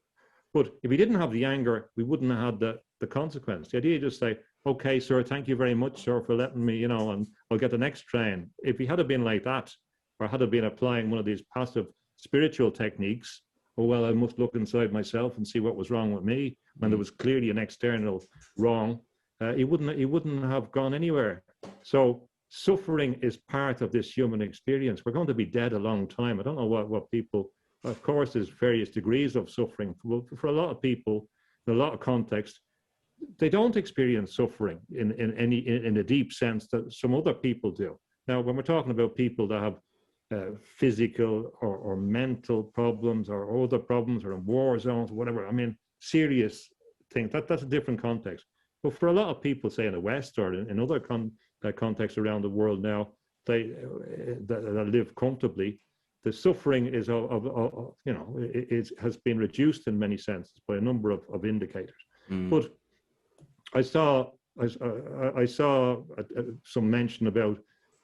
But if he didn't have the anger, we wouldn't have had the consequence. The idea is just say, okay, sir, thank you very much, sir, for letting me, you know, and I'll get the next train. If he had been like that, or had been applying one of these passive spiritual techniques, oh, well, I must look inside myself and see what was wrong with me, when there was clearly an external wrong, he wouldn't have gone anywhere. So suffering is part of this human experience. We're going to be dead a long time. I don't know what people... Of course, there's various degrees of suffering. For a lot of people, in a lot of contexts, they don't experience suffering in a deep sense that some other people do. Now, when we're talking about people that have physical or mental problems or other problems or in war zones, or whatever, I mean, serious things, that's a different context. But for a lot of people, say in the West or in other contexts around the world now, that live comfortably, the suffering is has been reduced in many senses by a number of indicators. But I saw some mention about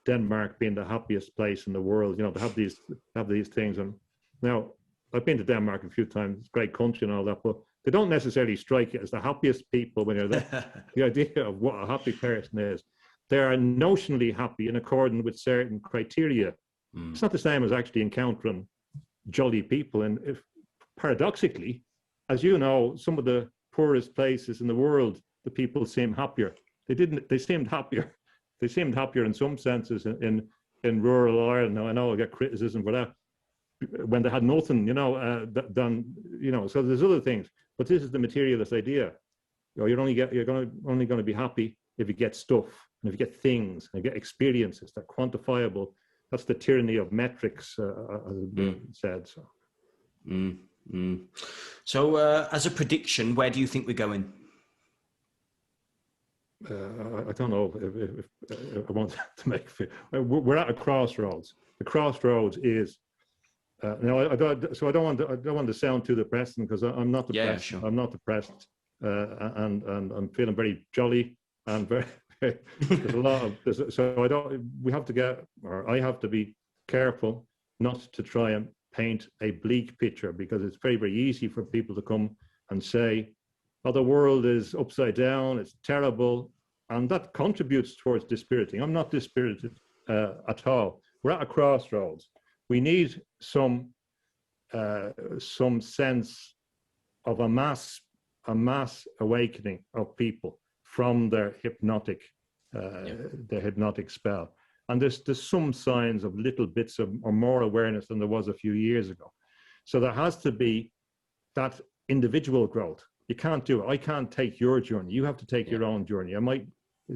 Denmark being the happiest place in the world. You know, to have these things. And now I've been to Denmark a few times. It's a great country and all that, but they don't necessarily strike you as the happiest people when you're there. The idea of what a happy person is, they are notionally happy in accordance with certain criteria. It's not the same as actually encountering jolly people. And if paradoxically, as you know, some of the poorest places in the world, the people seem happier. They seemed happier. They seemed happier in some senses in rural Ireland. Now I know I get criticism for that when they had nothing, you know, done, you know. So there's other things, but this is the materialist idea. You know, you're only going to be happy if you get stuff, and if you get things, and you get experiences that are quantifiable. That's the tyranny of metrics, as has been said. So, So as a prediction, where do you think we're going? I don't know if I want to make. We're at a crossroads. The crossroads is. I don't want to sound too depressing, because I'm not depressed. Yeah, sure. I'm not depressed, and I'm feeling very jolly and very. There's a lot of so we have to get, or I have to be careful not to try and paint a bleak picture, because it's very, very easy for people to come and say, oh, the world is upside down, it's terrible, and that contributes towards dispiriting. I'm not dispirited at all. We're at a crossroads. We need some sense of a mass awakening of people from their hypnotic spell. And there's some signs of little bits of or more awareness than there was a few years ago. So there has to be that individual growth. You can't do it. I can't take your journey. You have to take your own journey.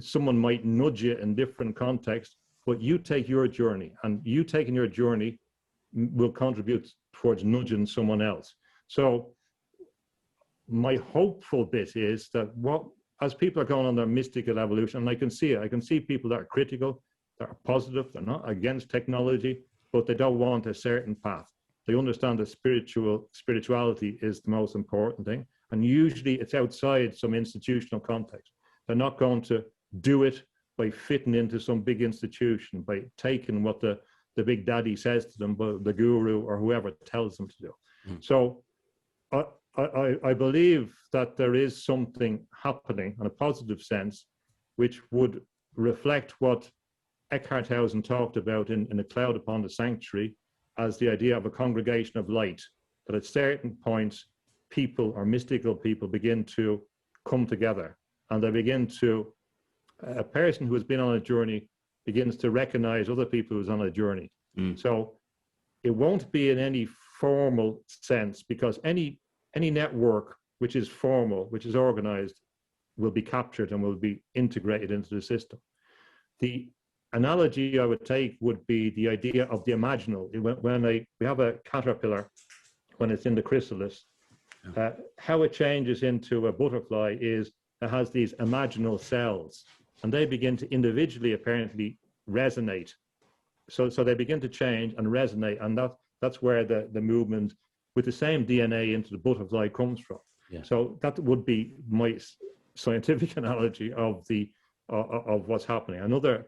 Someone might nudge you in different contexts, but you take your journey, and you taking your journey will contribute towards nudging someone else. So my hopeful bit is that as people are going on their mystical evolution, and I can see it, I can see people that are critical, that are positive. They're not against technology, but they don't want a certain path. They understand that spirituality is the most important thing. And usually it's outside some institutional context. They're not going to do it by fitting into some big institution, by taking what the big daddy says to them, but the guru or whoever tells them to do. So I believe that there is something happening in a positive sense, which would reflect what Eckhart Hausen talked about in A Cloud Upon the Sanctuary, as the idea of a congregation of light, that at certain points, people or mystical people begin to come together, and they begin to, a person who has been on a journey begins to recognize other people who's on a journey. So it won't be in any formal sense, because any network which is formal, which is organized, will be captured and will be integrated into the system. The analogy I would take would be the idea of the imaginal. When we have a caterpillar, when it's in the chrysalis, how it changes into a butterfly is it has these imaginal cells, and they begin to individually apparently resonate. So they begin to change and resonate, and that's where the movement with the same DNA into the butterfly comes from. Yeah. So that would be my scientific analogy of what's happening. Another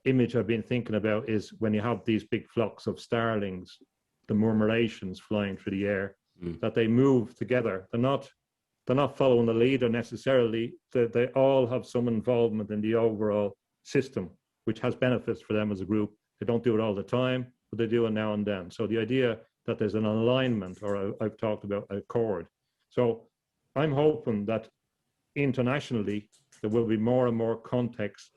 image I've been thinking about is when you have these big flocks of starlings, the murmurations flying through the air, that they move together. They're not following the leader necessarily. They all have some involvement in the overall system, which has benefits for them as a group. They don't do it all the time, but they do it now and then. So the idea that there's an alignment, or I've talked about a chord. So I'm hoping that internationally there will be more and more contacts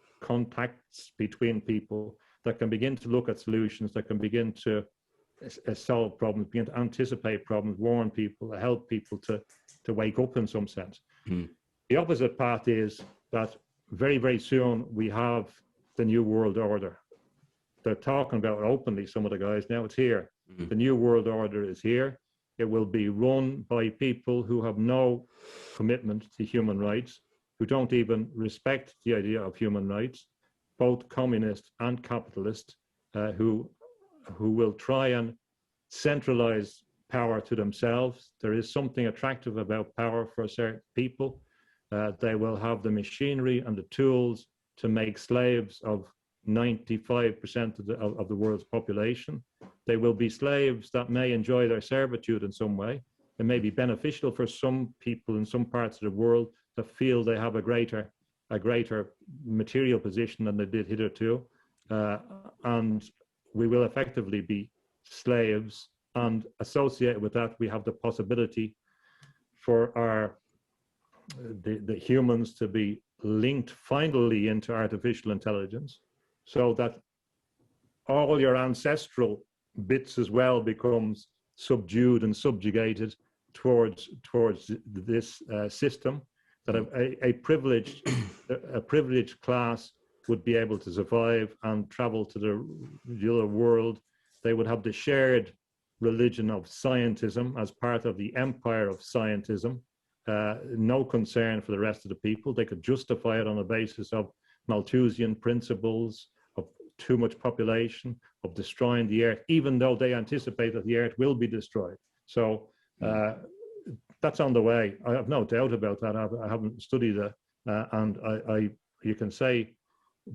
between people that can begin to look at solutions, that can begin to solve problems, begin to anticipate problems, warn people, help people to wake up in some sense. The opposite path is that very, very soon we have the New World Order. They're talking about it openly, some of the guys. Now it's here. The New World Order is here. It will be run by people who have no commitment to human rights, who don't even respect the idea of human rights, both communist and capitalist, who will try and centralize power to themselves. There is something attractive about power for certain people. They will have the machinery and the tools to make slaves of 95% of the world's population. They will be slaves that may enjoy their servitude in some way. It may be beneficial for some people in some parts of the world that feel they have a greater material position than they did hitherto. And we will effectively be slaves, and associated with that, we have the possibility for the humans to be linked finally into artificial intelligence, so that all your ancestral bits as well becomes subdued and subjugated towards this system, that a privileged class would be able to survive and travel to the other world. They would have the shared religion of scientism as part of the empire of scientism. No concern for the rest of the people. They could justify it on the basis of Malthusian principles, of too much population, of destroying the earth, even though they anticipate that the earth will be destroyed. So that's on the way. I have no doubt about that. I haven't studied it. And you can say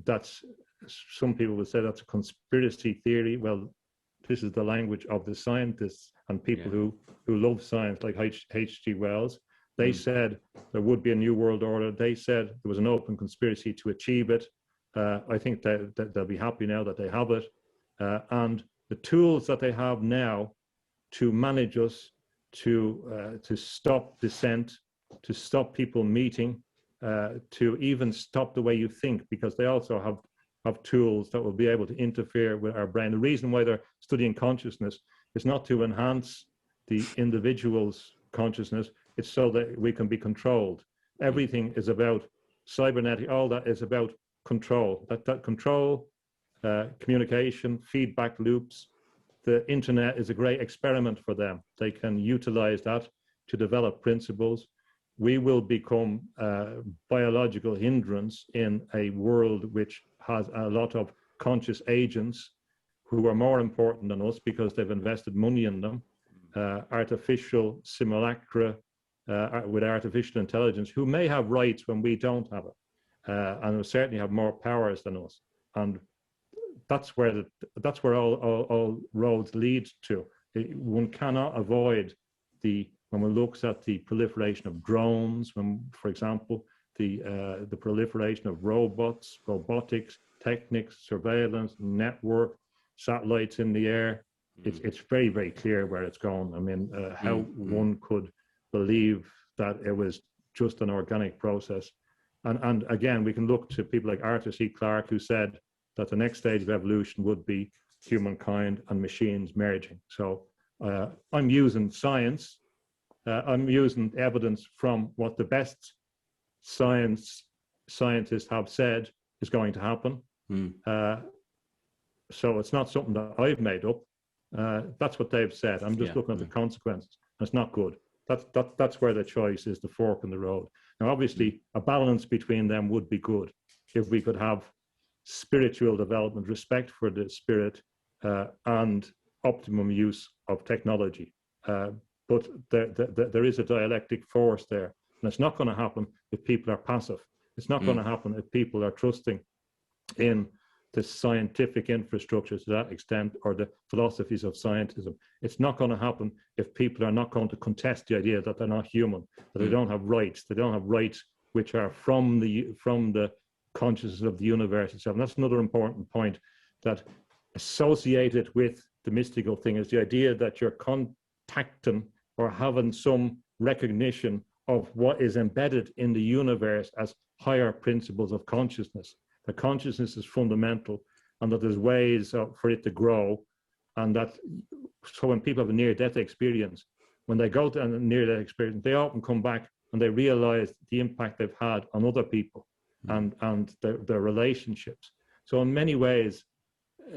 that's, some people would say that's a conspiracy theory. Well, this is the language of the scientists and people who love science, like H.G. Wells. They said there would be a new world order. They said there was an open conspiracy to achieve it. I think that they'll be happy now that they have it. And the tools that they have now to manage us, to stop dissent, to stop people meeting, to even stop the way you think, because they also have tools that will be able to interfere with our brain. The reason why they're studying consciousness is not to enhance the individual's consciousness, it's so that we can be controlled. Everything is about cybernetic, all that is about control. That control, communication, feedback loops. The internet is a great experiment for them. They can utilize that to develop principles. We will become biological hindrance in a world which has a lot of conscious agents who are more important than us because they've invested money in them, artificial simulacra with artificial intelligence who may have rights when we don't have it, and will certainly have more powers than us. And that's where all roads lead to. One cannot avoid when one looks at the proliferation of drones, for example, the proliferation of robots, robotics, techniques, surveillance, network, satellites in the air. It's very, very clear where it's going. I mean, how one could believe that it was just an organic process. And again, we can look to people like Arthur C. Clarke, who said that the next stage of evolution would be humankind and machines merging. So I'm using science. I'm using evidence from what the best scientists have said is going to happen. So it's not something that I've made up. That's what they've said. I'm just looking at the consequences. It's not good. That's where the choice is, the fork in the road. Now, obviously, a balance between them would be good if we could have spiritual development, respect for the spirit, and optimum use of technology. But there is a dialectic force there. And it's not going to happen if people are passive. It's not going to happen if people are trusting in the scientific infrastructure to that extent, or the philosophies of scientism. It's not going to happen if people are not going to contest the idea that they're not human, that they don't have rights. They don't have rights which are from the consciousness of the universe itself. And that's another important point, that associated with the mystical thing is the idea that you're contacting or having some recognition of what is embedded in the universe as higher principles of consciousness. The consciousness is fundamental, and that there's ways for it to grow, and that so when people have a near-death experience, when they go to a near-death experience, they often come back and they realize the impact they've had on other people and their relationships. So in many ways,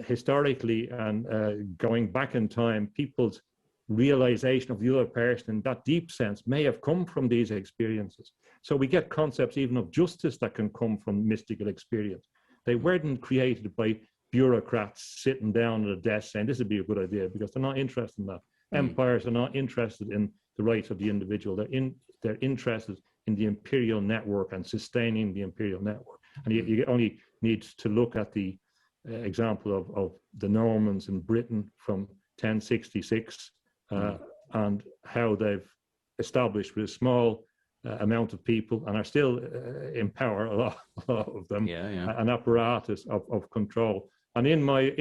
historically and going back in time, people's realization of the other person in that deep sense may have come from these experiences. So we get concepts even of justice that can come from mystical experience. They weren't created by bureaucrats sitting down at a desk saying this would be a good idea, because they're not interested in that. Empires are not interested in the rights of the individual. They're interested in the imperial network and sustaining the imperial network. And you only need to look at the example of the Normans in Britain from 1066 and how they've established with a small amount of people, and are still in power, a lot of them, an apparatus of control. And in my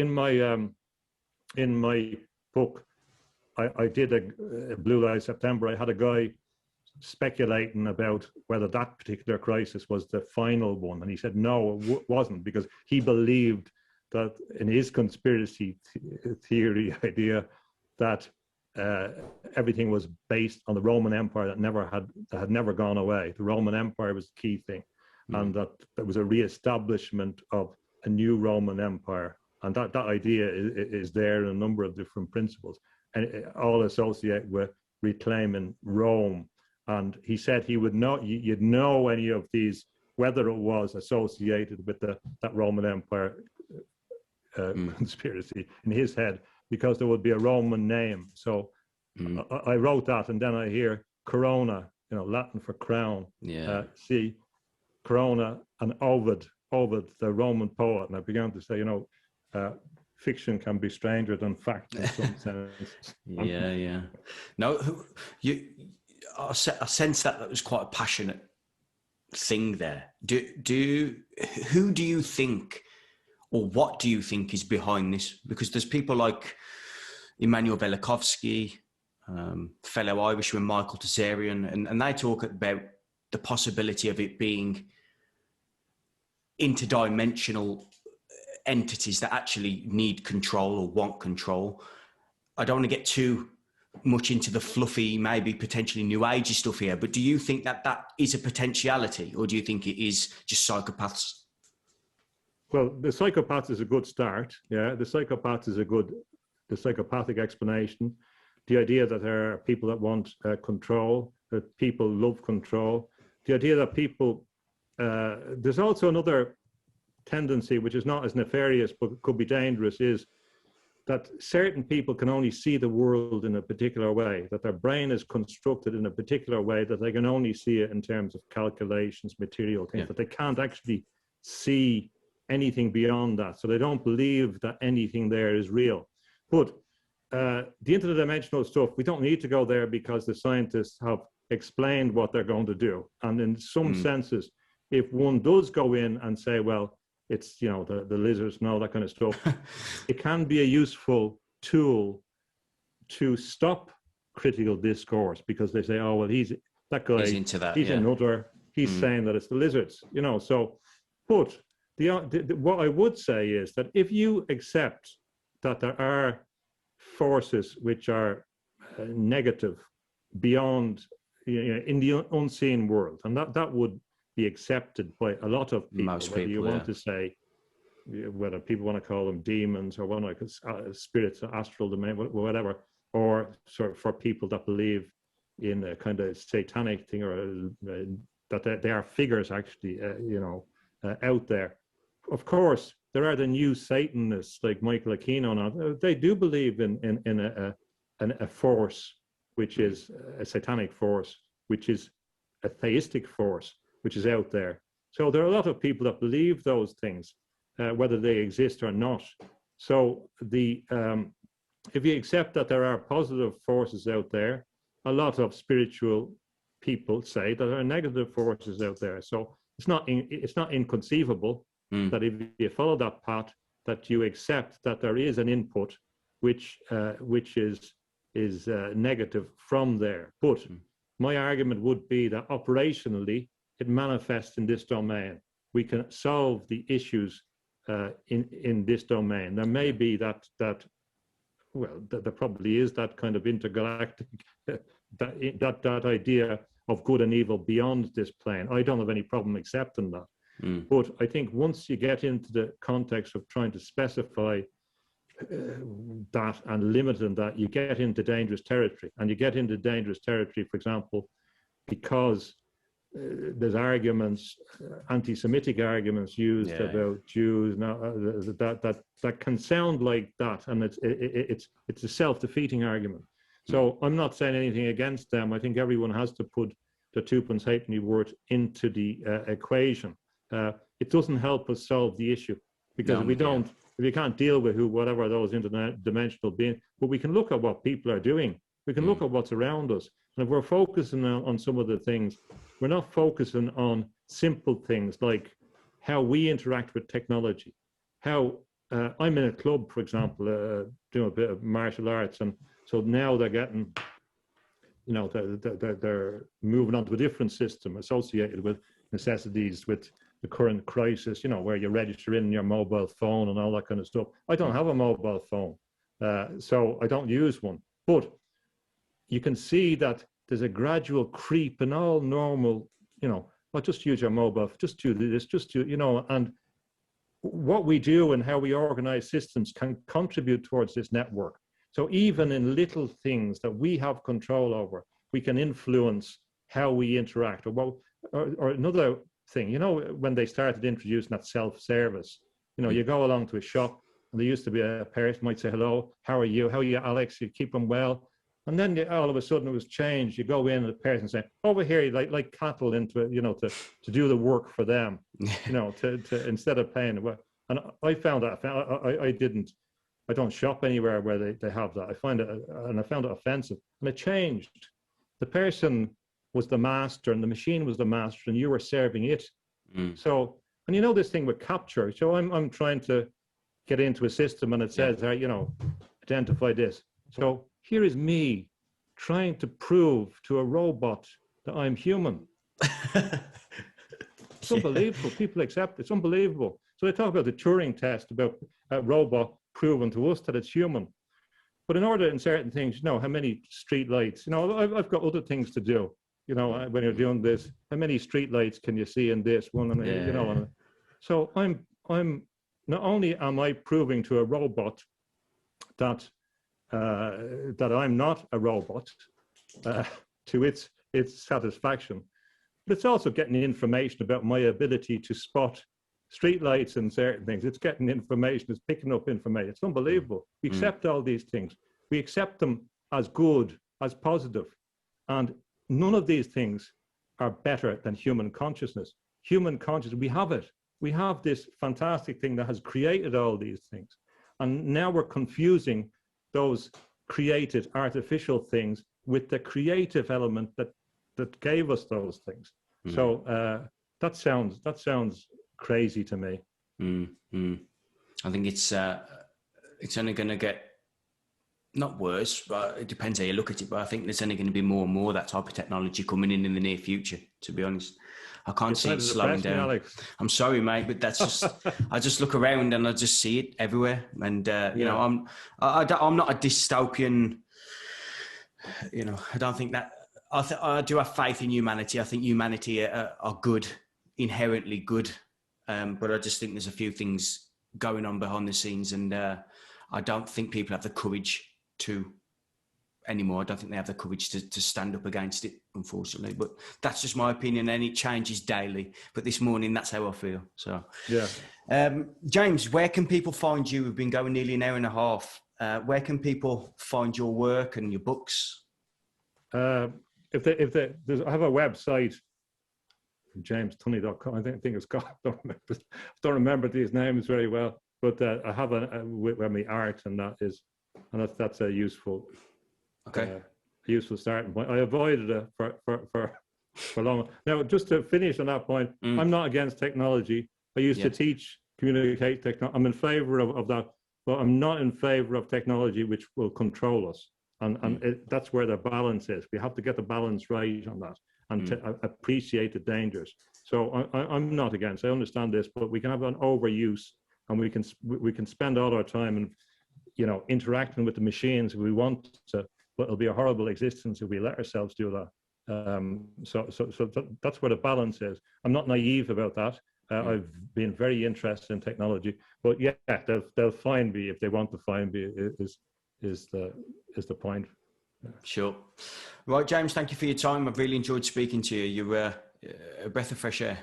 book, I did a Blue Light September. I had a guy speculating about whether that particular crisis was the final one, and he said no, it wasn't, because he believed that in his conspiracy theory idea that everything was based on the Roman Empire that had never gone away. The Roman Empire was the key thing, and that there was a re-establishment of a new Roman Empire, and that idea is there in a number of different principles, and all associated with reclaiming Rome. And he said he would not, you'd know any of these, whether it was associated with that Roman Empire conspiracy in his head, because there would be a Roman name. So I wrote that, and then I hear Corona, Latin for crown. See, Corona and Ovid, the Roman poet, and I began to say, fiction can be stranger than fact in some sense. No, I sense that was quite a passionate thing there. Who do you think, or what do you think is behind this? Because there's people like Immanuel Velikovsky, fellow Irishman Michael Tessarian, and they talk about the possibility of it being interdimensional entities that actually need control or want control. I don't want to get too much into the fluffy, maybe potentially new agey stuff here, but do you think that is a potentiality, or do you think it is just psychopaths? Well, the psychopath is a good start. The psychopath is the psychopathic explanation. The idea that there are people that want control, that people love control. The idea that people, there's also another tendency, which is not as nefarious but could be dangerous, is that certain people can only see the world in a particular way, that their brain is constructed in a particular way, that they can only see it in terms of calculations, material things, that they can't actually see anything beyond that. So they don't believe that anything there is real. But the interdimensional stuff, we don't need to go there because the scientists have explained what they're going to do. And in some senses, if one does go in and say, well, it's, you know, the lizards and all that kind of stuff, it can be a useful tool to stop critical discourse, because they say, oh, well, that guy, he's into that, he's another, he's saying that it's the lizards, you know. So, but what I would say is that if you accept that there are forces which are negative beyond, you know, in the unseen world, and that would be accepted by a lot of people, whether you want to say, whether people want to call them demons or want to spirits, astral domain, whatever, or sort of for people that believe in a kind of satanic thing, or that they are figures actually, you know, out there. Of course, there are the new Satanists like Michael Aquino. They do believe in a force which is a satanic force, which is a theistic force, which is out there. So there are a lot of people that believe those things, whether they exist or not. So if you accept that there are positive forces out there, a lot of spiritual people say that there are negative forces out there. So it's not inconceivable that if you follow that path, that you accept that there is an input which is negative from there. But my argument would be that operationally, it manifests in this domain. We can solve the issues in this domain. There may be that there probably is that kind of intergalactic, that idea of good and evil beyond this plane. I don't have any problem accepting that. But I think once you get into the context of trying to specify that and limiting that, you get into dangerous territory. And you get into dangerous territory, for example, because there's arguments, anti-Semitic arguments used about Jews now that can sound like that, and it's a self-defeating argument. So I'm not saying anything against them. I think everyone has to put the twopence halfpenny worth into the equation. It doesn't help us solve the issue, because if we can't deal with whatever those interdimensional beings, but we can look at what people are doing. We can look at what's around us. And if we're focusing on some of the things, we're not focusing on simple things like how we interact with technology. How I'm in a club, for example, doing a bit of martial arts, and so now they're getting, you know, they're moving on to a different system associated with necessities with the current crisis, you know, where you register in your mobile phone and all that kind of stuff. I don't have a mobile phone, so I don't use one. But you can see that there's a gradual creep in all normal, you know, well, just use your mobile, just do this, just do, you know, and what we do and how we organize systems can contribute towards this network. So even in little things that we have control over, we can influence how we interact. Or another thing, you know, when they started introducing that self-service, you know, you go along to a shop and there used to be a person might say, hello, how are you, Alex, you keep them well? And then all of a sudden it was changed. You go in and the person saying, over here, like cattle into it, you know, to do the work for them, you know, to instead of paying. And I found that, I don't shop anywhere where they have that. I found it offensive, and it changed. The person was the master and the machine was the master and you were serving it. So, and you know this thing with capture. So I'm trying to get into a system and it says, you know, identify this. So here is me trying to prove to a robot that I'm human. It's unbelievable. People accept it. It's unbelievable. So they talk about the Turing test, about a robot proving to us that it's human. But in order, in certain things, you know, how many street lights, you know, I've got other things to do. You know, when you're doing this, how many street lights can you see in this one? And, you know, and so I'm not only am I proving to a robot that I'm not a robot to its satisfaction, but it's also getting information about my ability to spot street lights and certain things. It's getting information, it's picking up information. It's unbelievable. We accept all these things. We accept them as good, as positive. And none of these things are better than human consciousness. Human consciousness, we have it. We have this fantastic thing that has created all these things. And now we're confusing those created artificial things with the creative element that gave us those things. So that sounds crazy to me. I think it's only going to get not worse, but it depends how you look at it. But I think there's only going to be more and more that type of technology coming in the near future. To be honest, I can't see it slowing down. Alex. I'm sorry, mate, but that's just I just look around and I just see it everywhere. And you know, I'm not a dystopian. You know, I don't think that. I do have faith in humanity. I think humanity are good, inherently good. But I just think there's a few things going on behind the scenes, and I don't think people have the courage to anymore. I don't think they have the courage to stand up against it, unfortunately. But that's just my opinion, and it changes daily. But this morning, that's how I feel. So, yeah. James, where can people find you? We've been going nearly an hour and a half. Where can people find your work and your books? I have a website, jamestunney.com. I think it's got. Don't remember these names very well, but I have where my art and that's a useful. Okay. Useful starting point. I avoided it for long. Now, just to finish on that point, I'm not against technology. I used to teach communicate technology. I'm in favor of that, but I'm not in favor of technology which will control us. And that's where the balance is. We have to get the balance right on that and to appreciate the dangers. So I'm not against. I understand this, but we can have an overuse, and we can spend all our time and interacting with the machines if we want to. But it'll be a horrible existence if we let ourselves do that. So that's where the balance is. I'm not naive about that. I've been very interested in technology, but yeah, they'll find me if they want to find me. Is the point. Sure. Right, James, thank you for your time. I've really enjoyed speaking to you. You're a breath of fresh air.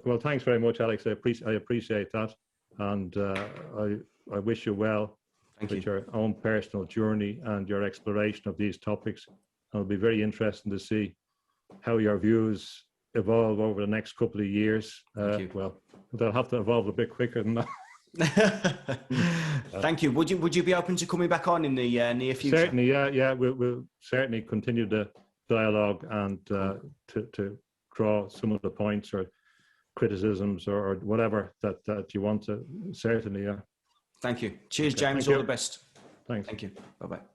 Well, thanks very much, Alex. I appreciate that, and I wish you well with your own personal journey and your exploration of these topics. It'll be very interesting to see how your views evolve over the next couple of years. Well, they'll have to evolve a bit quicker than that. Thank you. Would you be open to coming back on in the near future? Certainly, yeah. We'll certainly continue the dialogue and to draw some of the points or criticisms or whatever that you want to. Certainly, yeah. Thank you. Cheers, James. All the best. Thanks. Thank you. Bye-bye.